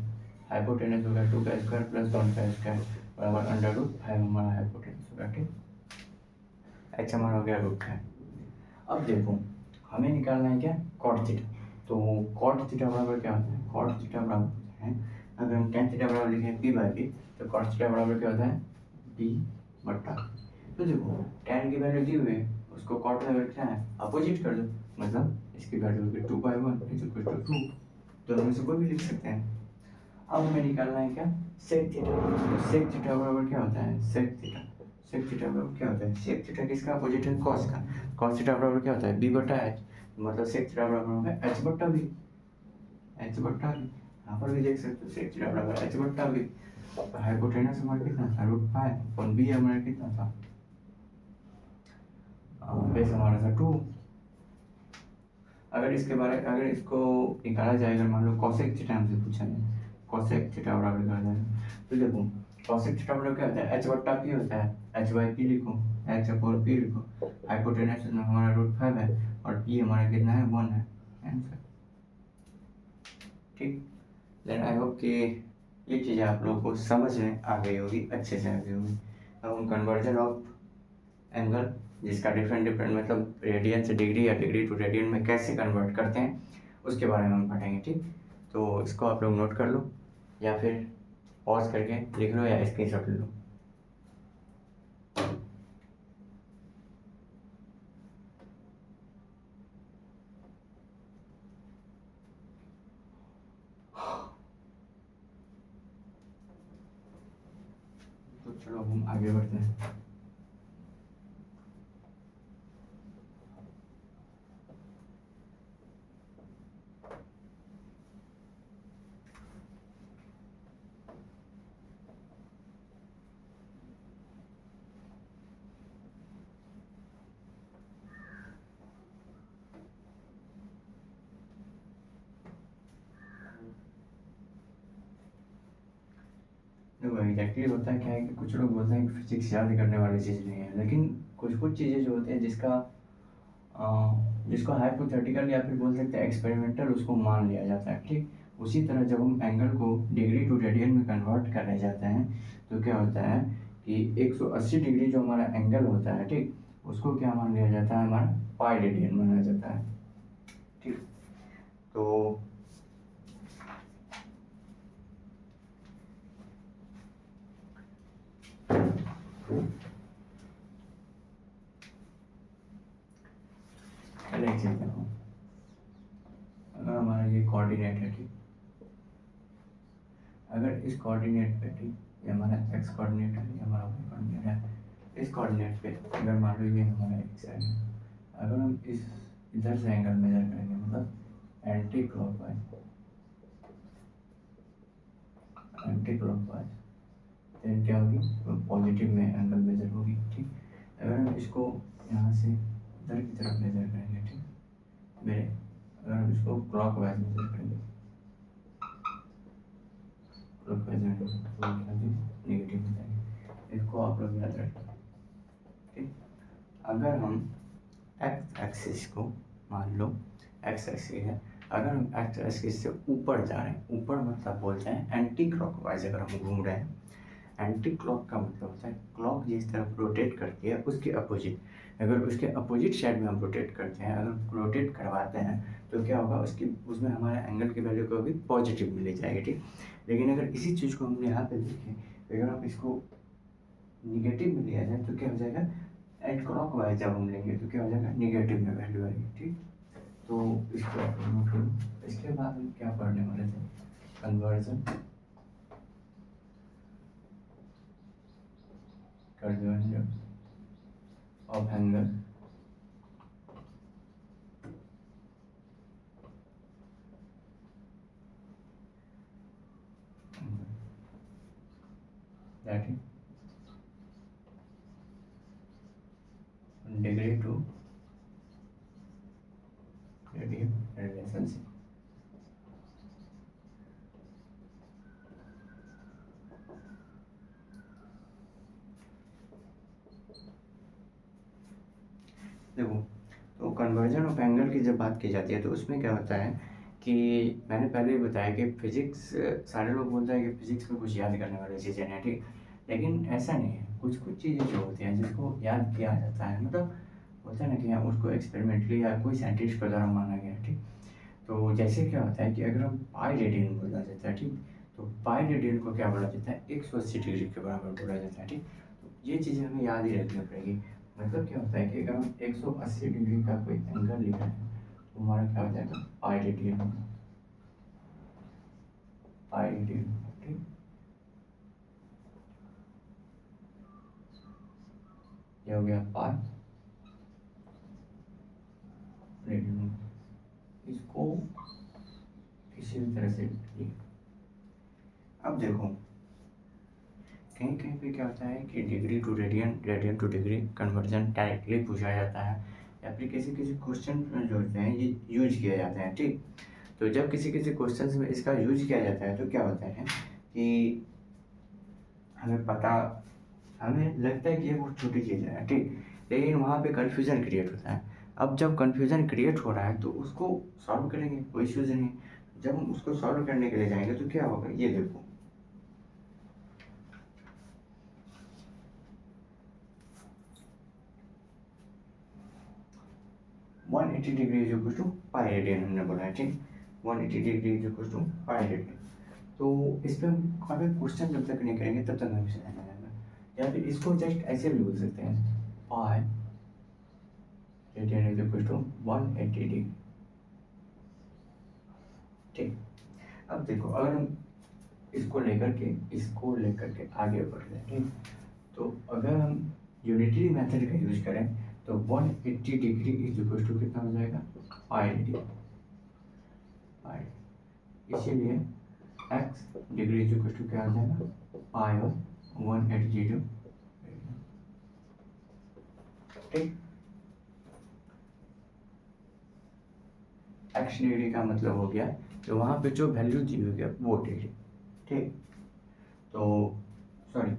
हाइपोटेनस होगा 2 का स्क्वायर प्लस 1 का स्क्वायर बराबर √5 हमारा हाइपोटेनस होगा। ठीक, h हमारा हो गया √5। अब देखो हमें निकालना है क्या, कॉट थीटा। तो कॉट थीटा बराबर क्या होता है, कॉट थीटा बराबर है, अगर हम tan थीटा बराबर लिखें p/p तो कॉट थीटा बराबर क्या होता है p/। तो देखो tan की वैल्यू दी हुई है, उसको कॉट में क्या है अपोजिट कर दो, मतलब इसकी वैल्यू होगी 2/1 = 2, दोनों में से कोई भी लिख सकते हैं। अब हमें निकालना है क्या, सेक थीटा। तो सेक थीटा बराबर क्या होता है, सेक थीटा, सेक थीटा बराबर क्या होता है, सेक थीटा किसका अपोजिट है, कॉस का। कॉस थीटा बराबर क्या होता है b/h, मतलब सेक थीटा बराबर होगा h/v, h/v। यहाँ पर भी देख सकते हो सेक थीटा बराबर h/v। तो हाइपोटेनस हमारा कितना था √5 और b हमारा कितना था, बेस हमारा था 2। अगर इसको निकाला जाए, अगर मान लो कॉसेक थीटा हमसे पूछा जाए, कॉसेक थीटा बराबर क्या होता है, तो देखो कॉसेक थीटा बराबर क्या होता है h/p होता है, h/p लिखो, h/p लिखो, हाइपोटेनस हमारा √5 है और p हमारा कितना है 1 है, आंसर। ठीक, देन आई होप कि ये चीज़ें आप लोगों को समझ में आ गई होगी, अच्छे से आ गई होगी। अब हम कन्वर्जन ऑफ एंगल, जिसका डिफरेंट मतलब रेडियन से डिग्री या डिग्री टू रेडियन में कैसे कन्वर्ट करते हैं, उसके बारे में हम पढ़ेंगे। ठीक, तो इसको आप लोग नोट कर लो या फिर पॉज करके लिख लो या स्क्रीनशॉट ले लो। तो चलो हम आगे बढ़ते हैं। देखो एग्जैक्टली होता है क्या है कि कुछ लोग बोलते हैं कि फिजिक्स याद करने वाली चीज़ नहीं है, लेकिन कुछ कुछ चीज़ें जो होती हैं जिसको हाइपोथेटिकल या फिर बोल सकते हैं एक्सपेरिमेंटल उसको मान लिया जाता है। ठीक, उसी तरह जब हम एंगल को डिग्री टू रेडियन में कन्वर्ट करने जाते हैं तो क्या होता है कि 180 डिग्री जो हमारा एंगल होता है, ठीक, उसको क्या मान लिया जाता है, हमारा पाई रेडियन माना जाता है। ठीक, तो पहले एक चीज देखो, अगर हमारा ये कोऑर्डिनेट है, ठीक, अगर इस कोऑर्डिनेट पे, ठीक, ये हमारा एक्स कोऑर्डिनेट है, ये हमारा वाई कोऑर्डिनेट है, इस कोऑर्डिनेट पे अगर मान लो ये हमारा एक्स है, अगर हम इस इधर से एंगल मेजर करेंगे, मतलब एंटी क्लॉकवाइज, देन क्या होगी, पॉजिटिव में एंगल मेजर होगी। ठीक, अगर हम इसको यहाँ से इधर की तरफ मेजर करेंगे, ठीक, मेरे अगर हम इसको क्लॉकवाइज मेजर करेंगे, क्लॉकवाइज में तो नेगेटिव हो जाएंगे, इसको आप लोग याद रखें। ठीक, अगर हम एक्स एक्सिस को मान लो एक्स एक्सिस है, अगर हम एक्स एक्सिस से ऊपर जा रहे हैं, ऊपर मतलब बोलते हैं एंटी क्लॉकवाइज, अगर हम घूम रहे हैं, एंटी क्लॉक का मतलब होता है क्लॉक जिस तरफ रोटेट करती है उसके अपोजिट, अगर उसके अपोजिट साइड में हम रोटेट करते हैं, अगर रोटेट करवाते हैं तो क्या होगा, उसमें हमारे एंगल की वैल्यू को भी पॉजिटिव मिली जाएगी। ठीक, लेकिन अगर इसी चीज़ को हम यहाँ पे देखें, अगर हम इसको निगेटिव में लिया जाए तो क्या हो जाएगा, एंटी क्लॉक वाइज जब हम लेंगे तो क्या हो जाएगा, निगेटिव में वैल्यू आएगी। ठीक, तो इसको आप नोट करो। इसके बाद हम क्या पढ़ने वाले थे, conversion of angle that is degree to radian relationship। देखो, तो कन्वर्जन ऑफ एंगल की जब बात की जाती है तो उसमें क्या होता है कि मैंने पहले ही बताया कि फिजिक्स, सारे लोग बोलते हैं कि फिजिक्स में कुछ याद करने वाली चीज़ें नहीं, ठीक, लेकिन ऐसा नहीं है। कुछ कुछ चीज़ें जो होती हैं जिसको याद किया जाता है, मतलब होता है ना कि हाँ उसको एक्सपेरिमेंटली या कोई साइंटिस्ट के द्वारा माना गया है, ठीक। तो जैसे क्या होता है कि अगर हम पाई रेडियन बोला जाता है, ठीक, तो पाई रेडियन को क्या बोला जाता है, 180 डिग्री के बराबर बोला जाता है, ठीक। तो ये चीज़ें हमें याद ही रखनी पड़ेगी। मतलब क्या होता है कि अगर हम 180 डिग्री का कोई एंगल लिख रहे हैं तो हमारा क्या हो जाएगा, पाई रेडियन होगा, पाई रेडियन होगा, ठीक। ये हो गया पाई रेडियन। इसको किसी भी तरह से लिखिए। अब देखो कहीं कहीं पे क्या होता है कि degree to radian, radian to degree conversion directly पूछा जाता है, या फिर किसी किसी क्वेश्चन जो होते हैं ये यूज किया जाता है, ठीक। तो जब किसी किसी क्वेश्चन में इसका यूज किया जाता है तो क्या होता है कि हमें पता, हमें लगता है कि ये बहुत छोटी चीज़ है, ठीक, लेकिन वहाँ पे कन्फ्यूज़न क्रिएट होता है। अब जब कन्फ्यूज़न क्रिएट हो रहा है तो उसको सॉल्व करेंगे, कोई इश्यूज़ नहीं। जब हम उसको सॉल्व करने के लिए जाएंगे तो क्या होगा, ये देखो, 180 degree is equal to pi radian हमने बोला है, ठीक। 180 degree is equal to pi radian. तो इस पर हम अगर क्वेश्चन जब तक नहीं करेंगे तब तक हमें समझ में आएगा। या फिर इसको जस्ट ऐसे भी बोल सकते हैं, pi radian is equal to 180 degree, ठीक। अब देखो अगर हम इसको लेकर के आगे बढ़ रहे हैं, ठीक, तो अगर हम यूनिटरी मेथड का यूज करें तो 180 डिग्री इज इक्वल टू कितना हो जाएगा, पाई रेडियन, पाई। इसीलिए x degree is equal to क्या हो जाएगा, पाई और 180, ठीक। एक्स डिग्री का मतलब हो गया तो वहाँ पे जो वैल्यू दी हुई है वो डिग्री, ठीक। तो सॉरी,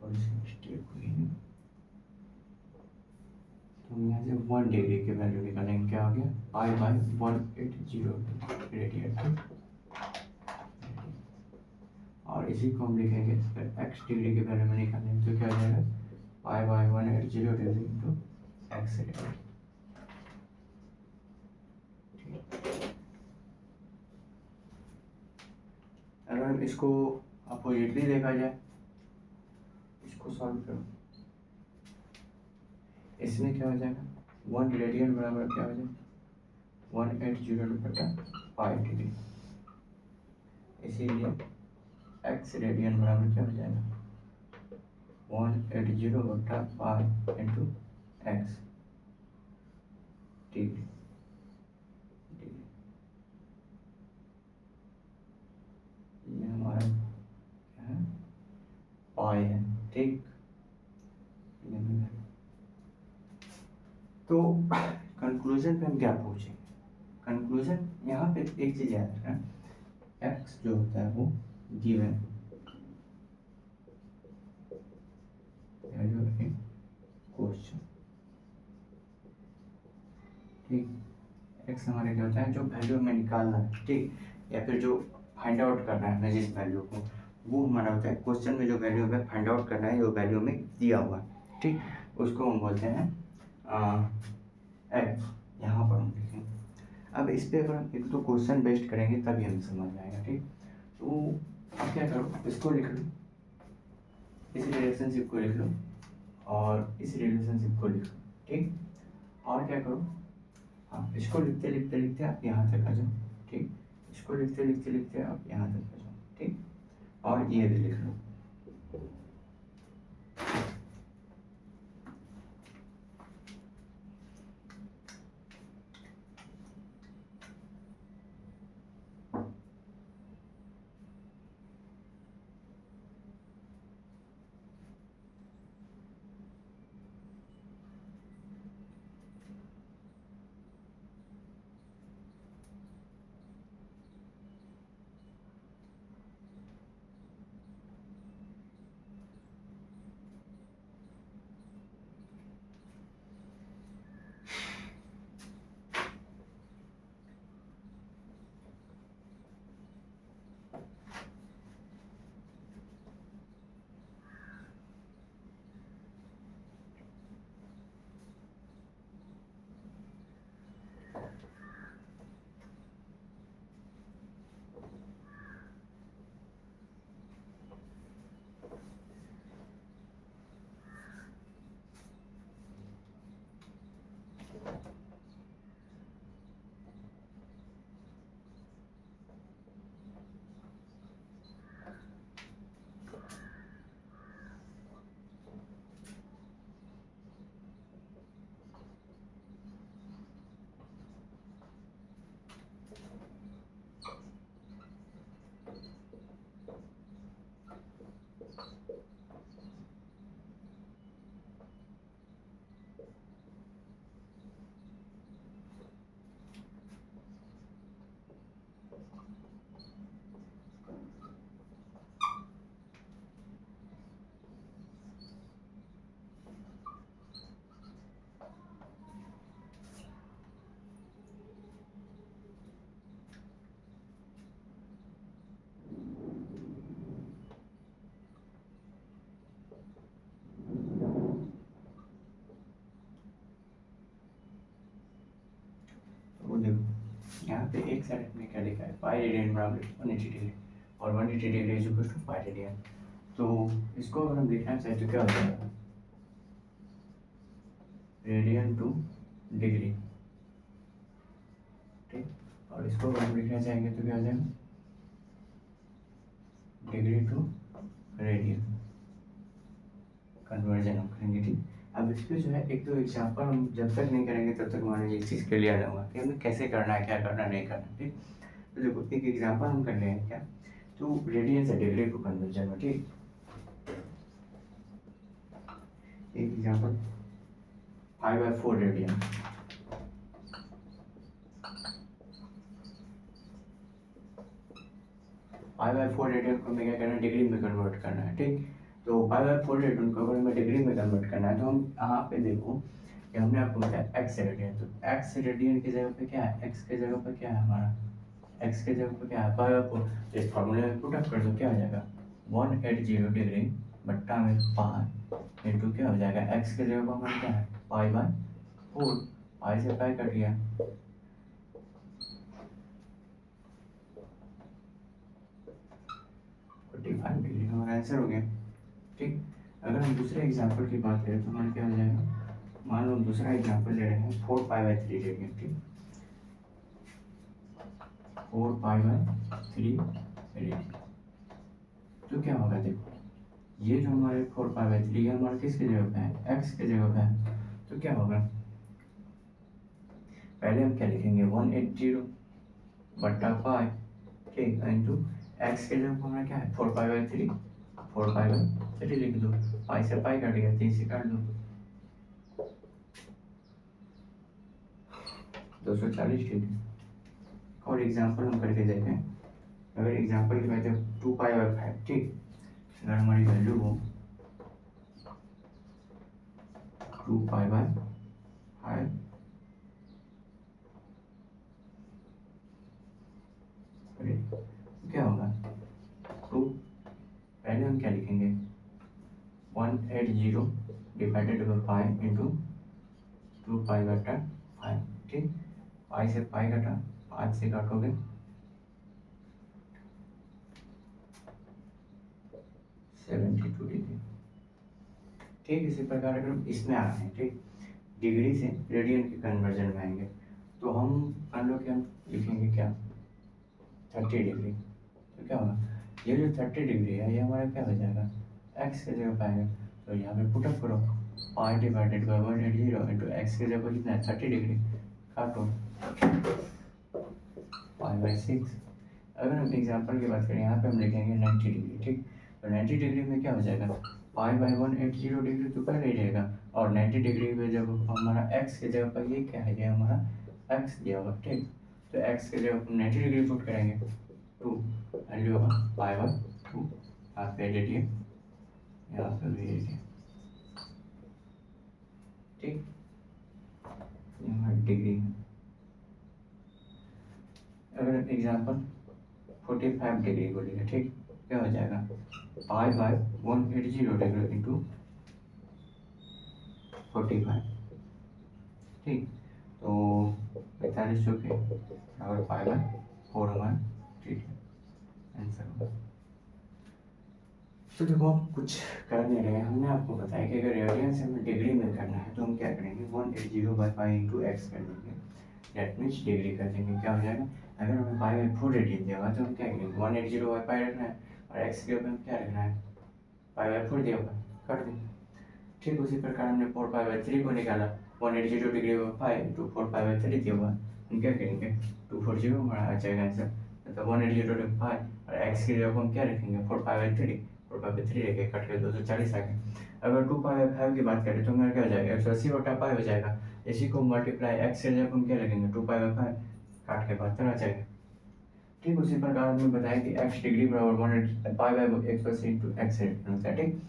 थोड़ी सी मिस्टेक हुई है। तो हम यहाँ से 1 डिग्री की वैल्यू निकालेंगे, क्या हो गया, पाई बाई 180 रेडियन, ठीक। और इसी को हम लिखेंगे एक्स डिग्री के वैल्यू में निकालेंगे तो क्या हो जाएगा, pi by 180 degree into x radian, अगर हम इसको अपोजिटली देखा जाए, इसको सॉल्व करो, इसमें क्या हो जाएगा, 1 रेडियन बराबर क्या हो जाएगा, 180 बटा पाई डिग्री। इसीलिए एक्स रेडियन बराबर क्या हो जाएगा, 180 बटा पाई इंटू एक्स डिग्री, ये हमारा क्या है, पाई है, ठीक। तो कंक्लूजन पे हम क्या पहुंचे, कंक्लूजन यहाँ पे एक चीज याद रखना, एक्स जो होता है वो गिवन वैल्यू इन क्वेश्चन, ठीक। एक्स हमारे क्या होता है, जो वैल्यू हमें निकालना है, ठीक, या फिर जो फाइंड आउट करना है हमें जिस वैल्यू को, वो हमारा होता है क्वेश्चन में जो वैल्यू हमें फाइंड आउट करना है, जो वैल्यू हमें दिया हुआ है, ठीक, उसको हम बोलते हैं एक्स। यहाँ पर हम लिखेंगे। अब इस पे अगर हम एक तो क्वेश्चन बेस्ड करेंगे तभी हमें समझ में आएगा, ठीक। तो अब क्या करो, इसको लिख लो, इस रिलेशनशिप को लिख लो और इस रिलेशनशिप को लिख लो, ठीक। और क्या करो, हाँ इसको लिखते लिखते लिखते आप यहाँ तक आ जाओ, ठीक। इसको लिखते लिखते लिखते आप यहाँ तक आ जाओ, ठीक। और ये भी लिख लो। यहाँ पे एक साइड हमने क्या लिखा है, पाई रेडियन बराबर 180 डिग्री और 180 degree is equal to pi radian. तो इसको अगर हम लिखना चाहें तो क्या हो जाएगा, रेडियन टू डिग्री, ठीक। और इसको अगर हम लिखना चाहेंगे तो क्या हो जाएगा, डिग्री टू रेडियन, कन्वर्जन हम करेंगे, ठीक। अब इस पर जो है एक दो एग्जाम्पल हम जब तक नहीं करेंगे तब तक हमारे ये चीज़ क्लियर नहीं होगा कि हमें कैसे करना है, क्या करना नहीं करना, ठीक। तो देखो एक एग्जाम्पल हम कर रहे हैं क्या, तो रेडियन से डिग्री को कन्वर्जन में, ठीक। एक एग्जाम्पल 5/4 रेडियन, π/4 रेडियन को हमें क्या करना है, डिग्री में कन्वर्ट करना है, ठीक। तो π/4 रेडियन को अगर हमें डिग्री में कन्वर्ट करना है तो हम यहाँ पे देखो कि हमने आपको बताया एक्स रेडियन, तो एक्स रेडियन की जगह पे क्या है, एक्स की जगह पे क्या है हमारा, एक्स की जगह पे क्या है, π/4, इस फॉर्मूले में पुट अप कर दो, क्या हो जाएगा 180 डिग्री बट्टा में पाई इंटू क्या हो जाएगा, एक्स की जगह पर हमारा क्या है π/4, पाई से पाई कट गया, 45 डिग्री हमारा आंसर हो गया, ठीक। अगर हम दूसरे एग्जाम्पल की बात करें तो हमारा क्या हो जाएगा, मान लो हम दूसरा एग्जाम्पल ले रहे हैं 4π/3 रेडियन, ठीक, 4π/3 रेडियन। तो क्या होगा, देखो ये जो हमारे 4π/3 है हमारा किसकी जगह पे है, एक्स की जगह पे है, तो क्या होगा, पहले हम क्या लिखेंगे 180 बट्टा पाई, ठीक, इंटू एक्स के जगह हमारा क्या है 4π/3, 4π/3 लिख दो, पाई से पाई कट गया, 3 से काट दो, 240 डिग्री। और एग्जाम्पल हम करके देखें, अगर एग्जाम्पल की बात है 2π/5, ठीक, अगर हमारी वैल्यू हो 2π/5, क्या होगा, टू, पहले हम क्या लिखेंगे 180 डिवाइडेड बाई पाई इंटू 2π/5, ठीक, पाई से पाई कटा, 5 से काटोगे 72 डिग्री, ठीक। इसी प्रकार अगर हम इसमें आ रहे हैं, ठीक, डिग्री से रेडियन के कन्वर्जन में आएंगे तो हम मान लो कि हम लिखेंगे क्या 30 डिग्री, तो क्या होगा, ये जो 30 डिग्री है ये हमारा क्या हो जाएगा, एक्स की जगह पाएगा, तो यहाँ पे पुटअप करो, पाई डिवाइडेड बाई 180 इंटू एक्स की जगह कितना है 30 डिग्री, काटो π/6। अगर हम एग्जाम्पल की बात करें यहाँ पे हम लिखेंगे 90 डिग्री, ठीक, तो 90 डिग्री में क्या हो जाएगा, π/180 डिग्री तो पहले ही रहेगा, और 90 डिग्री में जब हमारा एक्स की जगह पर ये क्या है, ये हमारा एक्स दिया होगा, ठीक, तो एक्स की जगह हम 90 डिग्री पुट करेंगे, 2 वैल्यू होगा π/2, यहाँ पे ले लिए, यहाँ पे भी ले लिए, ठीक, ये हमारी डिग्री है। अगर एग्जाम्पल 45 डिग्री को लिया, ठीक, क्या हो जाएगा π/180 डिग्री इंटू 45, ठीक, तो 45 चौके और π/4 हमारा, ठीक है, आंसर होगा। तो देखो हम कुछ कर नहीं रहे हैं, हमने आपको बताया कि अगर रेडियन से हमें डिग्री में करना है तो हम क्या करेंगे 180/पाई इंटू एक्स कर देंगे, डेट मीन्स डिग्री कर देंगे, क्या हो जाएगा, अगर हमें π/4 रेडियन दिया हुआ तो हम क्या करेंगे 180/पाई रखना है और एक्स के ऊपर हम क्या रखना है π/4 दिया हुआ कर देंगे, ठीक। उसी प्रकार हमने 4π/3 को निकाला, 180 डिग्री बाई पाई इंटू 4π/3 दिया हुआ, हम क्या करेंगे 240 हमारा आ जाएगा आंसर, मतलब 180 पाई और एक्स की जगह हम क्या रखेंगे 4π/3, 4π/3 रखे कट के 240 आ गए। अगर 2π/5 की बात करें तो हमारा क्या हो जाएगा 180 बटा पाई हो जाएगा, इसी को मल्टीप्लाई एक्स की जगह हम क्या रखेंगे 2π/5 काट के 72 आ जाएगा, ठीक। उसी प्रकार हमने बताया कि x डिग्री बराबर 180 इंटू एक्स होता है, ठीक।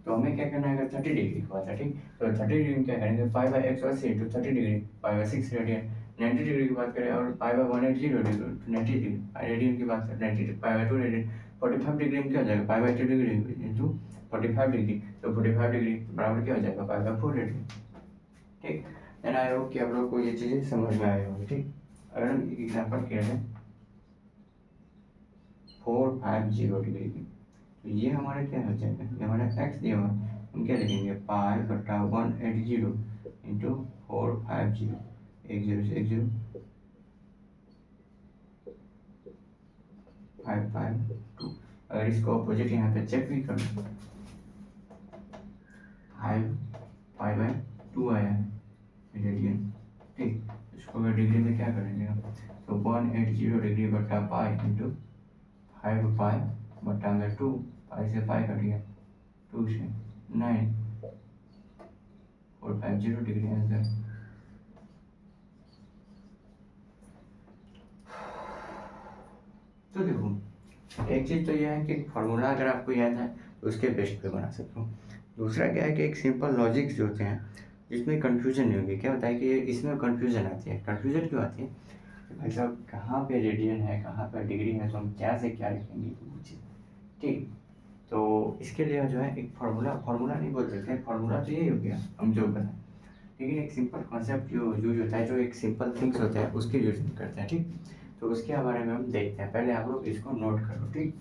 तो हमें क्या करना है, अगर 30 डिग्री की बात है, ठीक, तो 30 डिग्री में क्या करेंगे 5/180 इंटू 30 डिग्री 5/6 रेडियन, 90 डिग्री की बात करें और 5/180 रेडियन 90 डिग्री, रेडियन की बात करें 90 5/2 रेडियन, 45 डिग्री में क्या हो जाएगा 5/2 डिग्री इंटू 45 डिग्री, तो 45 डिग्री बराबर क्या हो जाएगा 5/4 रेडियन, ठीक। देन आई होप कि आप लोग को ये चीज़ें समझ में आई होंगी, ठीक। अगर हम एग्जाम्पल कह रहे हैं 450 डिग्री की, तो ये हमारा क्या हो जाएगा, ये हमारा एक्स दिया हुआ है, हम क्या लिखेंगे पाई बटा 180 इंटू 450, एक जीरो से एक जीरो, 552। अगर इसको अपोजिट यहाँ पे चेक भी कर लो, 5 आया है रेडियन, ठीक। इसको अगर डिग्री में क्या करेंगे हम, तो 180 डिग्री बटा पाई इंटू 5 पाई बटा में 2, पाई से पाई कट गया, 2 से 9, 450 डिग्री आंसर। तो देखो एक चीज़ तो यह है कि फार्मूला अगर आपको याद है तो उसके बेस्ट पे बना सकते हो। दूसरा क्या है कि एक सिंपल लॉजिक्स जो होते हैं जिसमें कन्फ्यूजन नहीं होगी। क्या होता है कि इसमें कन्फ्यूजन आती है। कन्फ्यूजन क्यों आती है कि भाई साहब कहाँ पे रेडियन है, कहाँ पे डिग्री है, तो हम क्या से क्या लिखेंगे वो चीज़, ठीक। तो इसके लिए जो है एक फार्मूला नहीं बोल सकते, फार्मूला तो यही हो गया हम जो बताएं, लेकिन एक सिंपल कॉन्सेप्ट जो यूज होता है, जो एक सिंपल थिंग्स होते हैं उसके यूज करते हैं, ठीक। तो उसके बारे में हम देखते हैं, पहले आप लोग इसको नोट करो, ठीक।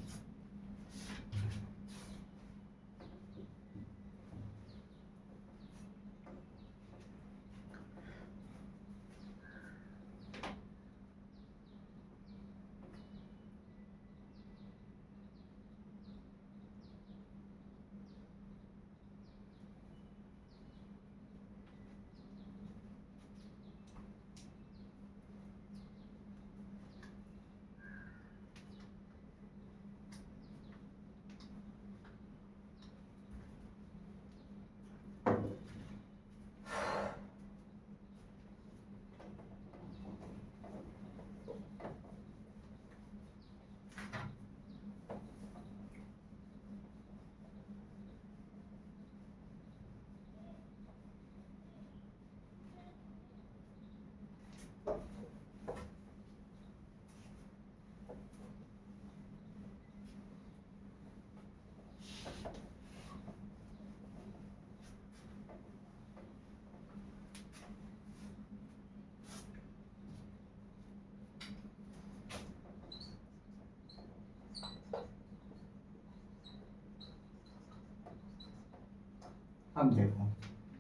अब देखो,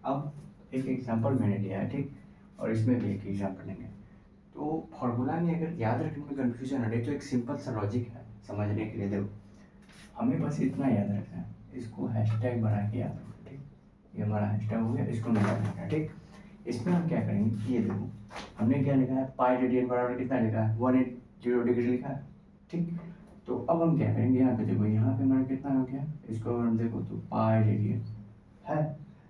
अब एक एग्जांपल मैंने लिया है, ठीक, और इसमें भी एक एग्जांपल लेंगे। तो फॉर्मूला में अगर याद रखने में कंफ्यूजन हटे तो एक सिंपल सा लॉजिक है समझने के लिए। देखो हमें बस इतना याद रखना है, इसको हैशटैग बना के याद रखो, ठीक। ये हमारा हैशटैग हो गया, इसको नहीं याद रखना, ठीक। इसमें हम क्या करेंगे कि ये देखो हमने क्या लिखा है, पाई रेडियन बराबर कितना लिखा है, 180 डिग्री लिखा है, ठीक। तो अब हम क्या करेंगे, यहाँ पे देखो, यहाँ पे हमारा कितना हो गया, इसको अगर हम देखो तो पाई रेडियन है,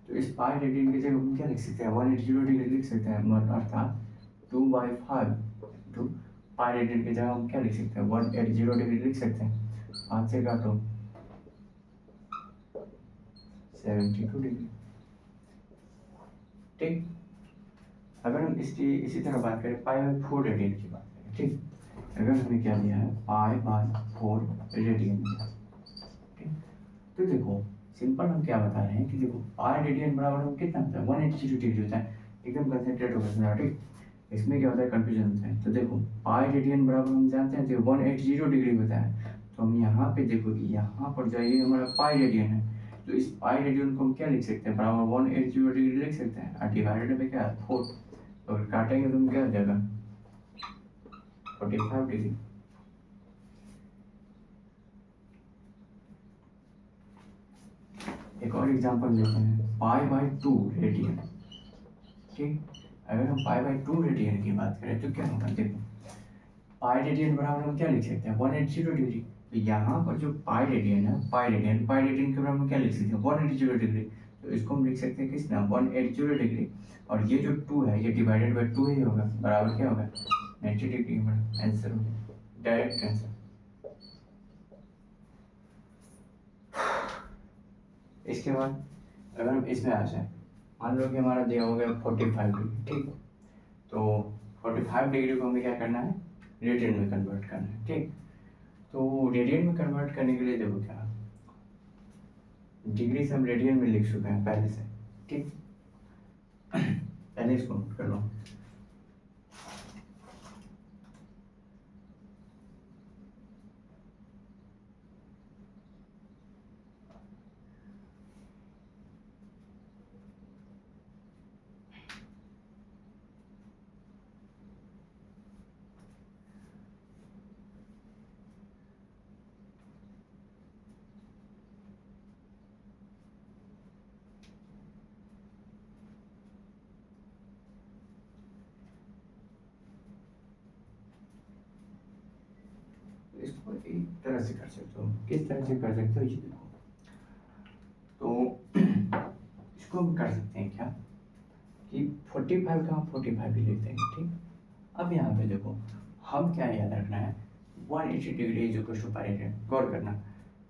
तो इस पाई रेडियन की जगह हम क्या लिख सकते हैं, 180 डिग्री लिख सकते हैं, अर्थात 2/5 टू पाई रेडियन की जगह हम क्या लिख सकते हैं, 180 डिग्री लिख सकते हैं, 5 से काटो 72 डिग्री, ठीक। अगर हम इसकी इसी तरह बात करें पाई/4 रेडियन की बात करें, ठीक। अगर हमें क्या दिया है, पाई/4 रेडियन, ठीक। तो देखो सिंपल हम क्या बता रहे हैं कि देखो पाई रेडियन बराबर हम कितना होता है, 180 डिग्री होता है, एकदम कंसंट्रेट होगा इसमें, ठीक। इसमें क्या होता है, कंफ्यूजन होता है। तो देखो पाई रेडियन बराबर हम जानते हैं तो 180 डिग्री होता है, तो हम यहाँ पे देखो कि यहाँ पर जाइए हमारा पाई रेडियन है, तो इस पाई रेडियन को हम क्या लिख सकते हैं, बराबर 180 डिग्री लिख सकते हैं, और डिवाइडेड में क्या है 4, तो अगर काटेंगे तो हम क्या हो जाएगा 45 डिग्री। एक और एग्जांपल लेते हैं, पाई/2 रेडियन, ठीक। अगर हम पाई/2 रेडियन की बात करें तो क्या होगा, देखो पाई रेडियन बराबर हम क्या लिख सकते हैं, 180 डिग्री। तो यहाँ पर जो पाई रेडियन है, पाई रेडियन के बराबर हम क्या लिख सकते हैं, 180 डिग्री। तो इसको हम लिख सकते हैं किस नाम, 180 डिग्री, और ये जो 2 है ये डिवाइडेड बाई 2 ही होगा, बराबर क्या होगा 90 डिग्री। हमारा आंसर हो गया, डायरेक्ट आंसर। इसके बाद अगर हम इसमें आ जाए, मान लो कि हमारा दिया हो गया 45 डिग्री, ठीक। तो 45 डिग्री को हमें क्या करना है, रेडियन में कन्वर्ट करना है, ठीक। तो रेडियन में कन्वर्ट करने के लिए देखो क्या, डिग्री से हम रेडियन में लिख चुके हैं पहले से, ठीक। पहले इसको नोट कर लो, एक तरह से कर सकते हो। किस तरह से कर सकते हो ये देखो, तो इसको हम कर सकते हैं क्या कि 45 का हम 45 ही लिख देंगे, ठीक। अब यहाँ पे देखो हम क्या याद रखना है, 180 degree is equal to pi radian. गौर करना,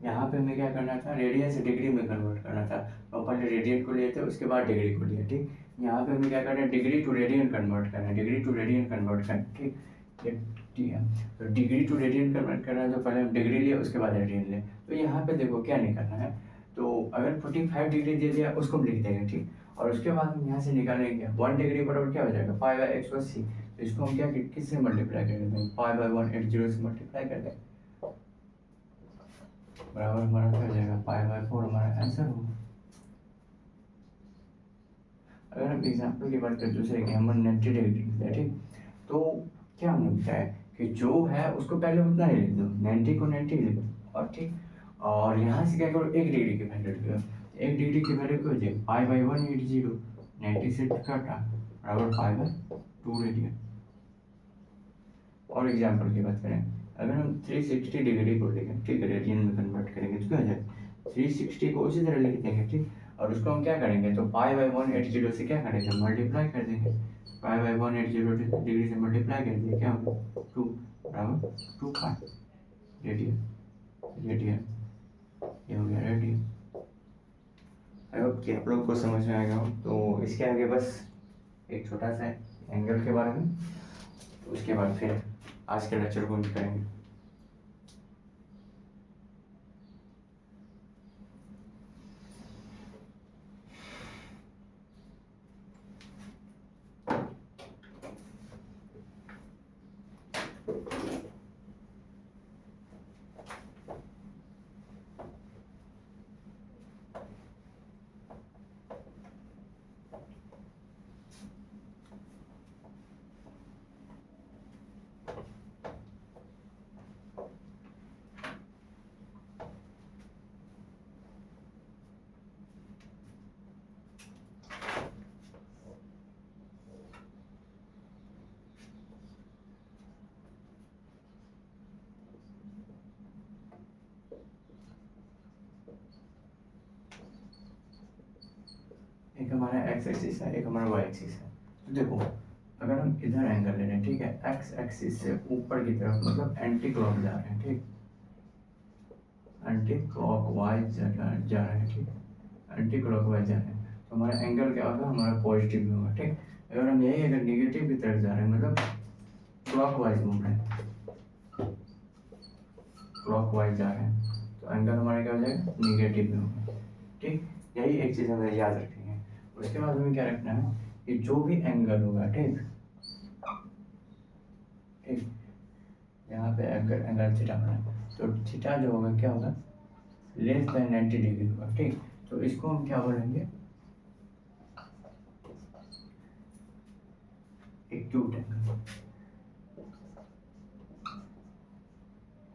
यहाँ पे हमें क्या करना था, रेडियन से डिग्री में कन्वर्ट करना था, और पहले रेडियन को लिए थे उसके बाद डिग्री को लिया, ठीक। यहाँ पे हमें क्या करना है, डिग्री टू रेडियन कन्वर्ट करना है, डिग्री टू रेडियन कन्वर्ट करना है, ठीक। ये ठीक है, तो डिग्री टू रेडियन कन्वर्ट करना है तो पहले हम डिग्री लिए उसके बाद रेडियन ले। तो यहाँ पे देखो क्या नहीं करना है, तो अगर 45 डिग्री दे दिया उसको हम लिख देंगे, ठीक। और उसके बाद हम यहाँ से निकालेंगे 1 डिग्री बराबर क्या हो जाएगा, पाई बाई एक्स प्लस सी। तो इसको हम क्या किससे मल्टीप्लाई कर देते हैं, पाई बाई 180 से मल्टीप्लाई कर दें, बराबर हमारा क्या हो जाएगा, पाई बाई 4 हमारा आंसर होगा। अगर हम एग्जाम्पल की बात करें दूसरे के, हम 90 डिग्री लिखते, ठीक। तो क्या हमने बताया कि जो है उसको पहले उतना ही लिख दो, 90 को 90 लिख दो, और ठीक। और यहाँ से क्या करो, 1 डिग्री की वैल्यू लिख दो, 1 डिग्री की वैल्यू क्या हो जाएगी, पाई बाई 180, 90 से काटा बराबर पाई बाई 2 रेडियन। और एग्जाम्पल की बात करें, अगर हम 360 डिग्री को लिखें, ठीक, रेडियन में कन्वर्ट करेंगे तो क्या हो जाएगा, 360 को उसी तरह लिख देंगे, ठीक। और उसको हम क्या करेंगे, तो पाई बाई 180 से क्या करेंगे, मल्टीप्लाई कर देंगे, पाई बाई 180 डिग्री से मल्टीप्लाई कर दिए, क्या होगा 2 बराबर 2 पाई रेडियन, रेडियन ये हो गया रेडियन। आई होप कि आप लोग को समझ में आएगा। तो इसके आगे बस एक छोटा सा एंगल के बारे में, तो उसके बाद फिर आज के लेक्चर को भी करेंगे। एक हमारा एक्स एक्सिस है, एक हमारा वाई एक्सिस है। तो देखो अगर हम इधर एंगल ले रहे हैं, ठीक है, एक्स एक्सिस से ऊपर की तरफ मतलब एंटी क्लॉक जा रहे हैं, ठीक, एंटी क्लॉक वाइज जा रहे हैं, ठीक, एंटी क्लॉक वाइज जा रहे हैं, तो हमारा एंगल क्या होगा, हमारा पॉजिटिव में होगा, ठीक। अगर हम यही अगर निगेटिव की तरफ जा रहे हैं मतलब क्लॉक वाइज घूम रहे हैं, क्लॉक वाइज जा रहे हैं, तो एंगल हमारा क्या हो जाएगा, निगेटिव में होगा, ठीक। यही एक चीज़ हमें याद रखनी है। उसके बाद हमें क्या रखना है कि जो भी एंगल होगा, ठीक, ठीक, यहाँ पे एंगल एंगल थीटा बना, तो थीटा जो होगा क्या होगा, लेस देन 90 डिग्री होगा, ठीक। तो इसको हम क्या बोलेंगे, एक्यूट एंगल,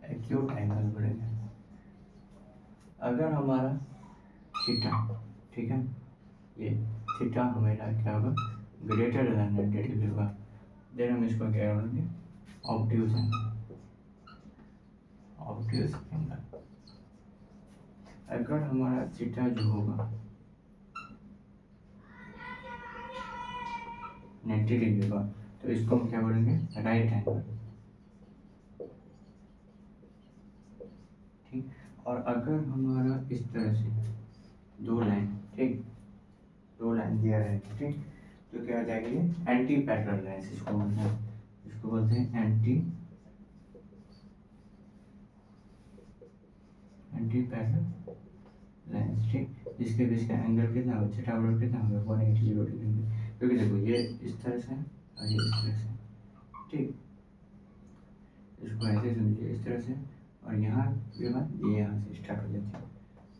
एक्यूट एंगल बोलेंगे। अगर हमारा थीटा, ठीक है, ये थीटा हमारा क्या होगा, ग्रेटर देन 90 डिग्री होगा, देन हम इसको क्या बोलेंगे, ऑब्ट्यूज एंगल, ऑब्ट्यूज एंगल। अगर हमारा थीटा जो होगा 90 डिग्री का, तो इसको हम क्या बोलेंगे, राइट एंगल, ठीक। और अगर हमारा इस तरह से दो लाइन, ठीक, दो लाइन दिया रहेगा, ठीक, तो क्या हो जाएगी, एंटी पैरेलल लाइन, इसको बोलते हैं, इसको बोलते हैं एंटी पैरेलल लाइन, ठीक। जिसके बीच का एंगल कितना होगा, थीटा बराबर कितना होगा, 180 डिग्री। क्योंकि देखो ये इस तरह से और ये इस तरह से, ठीक, इसको ऐसे समझिए इस तरह से, और यहाँ के बाद ये यहाँ से स्टार्ट हो जाती है,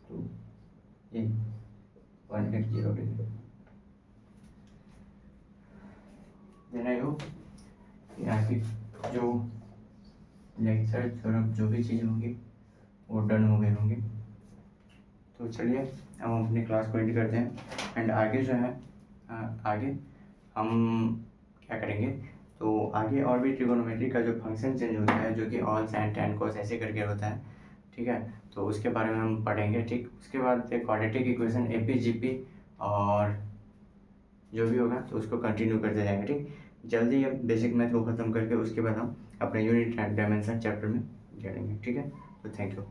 तो ये 180 डिग्री। देन आई होप यहाँ की जो लेक्चर थोड़ा जो भी चीज़ होंगी वो डन हो गए होंगे। तो चलिए अब हम अपनी क्लास को एंड करते हैं, एंड आगे जो है आगे हम क्या करेंगे तो आगे और भी ट्रिगोनोमेट्री का जो फंक्शन चेंज होता है, जो कि ऑल साइन टैन कोस ऐसे करके होता है, ठीक है, तो उसके बारे में हम पढ़ेंगे। ठीक, उसके बाद क्वाड्रेटिक इक्वेशन, एपीजीपी और जो भी होगा तो उसको कंटिन्यू करते जाएंगे। ठीक, जल्दी हम बेसिक मैथ को ख़त्म करके उसके बाद हम अपने यूनिट डायमेंशन चैप्टर में जाएंगे। ठीक है, तो थैंक यू।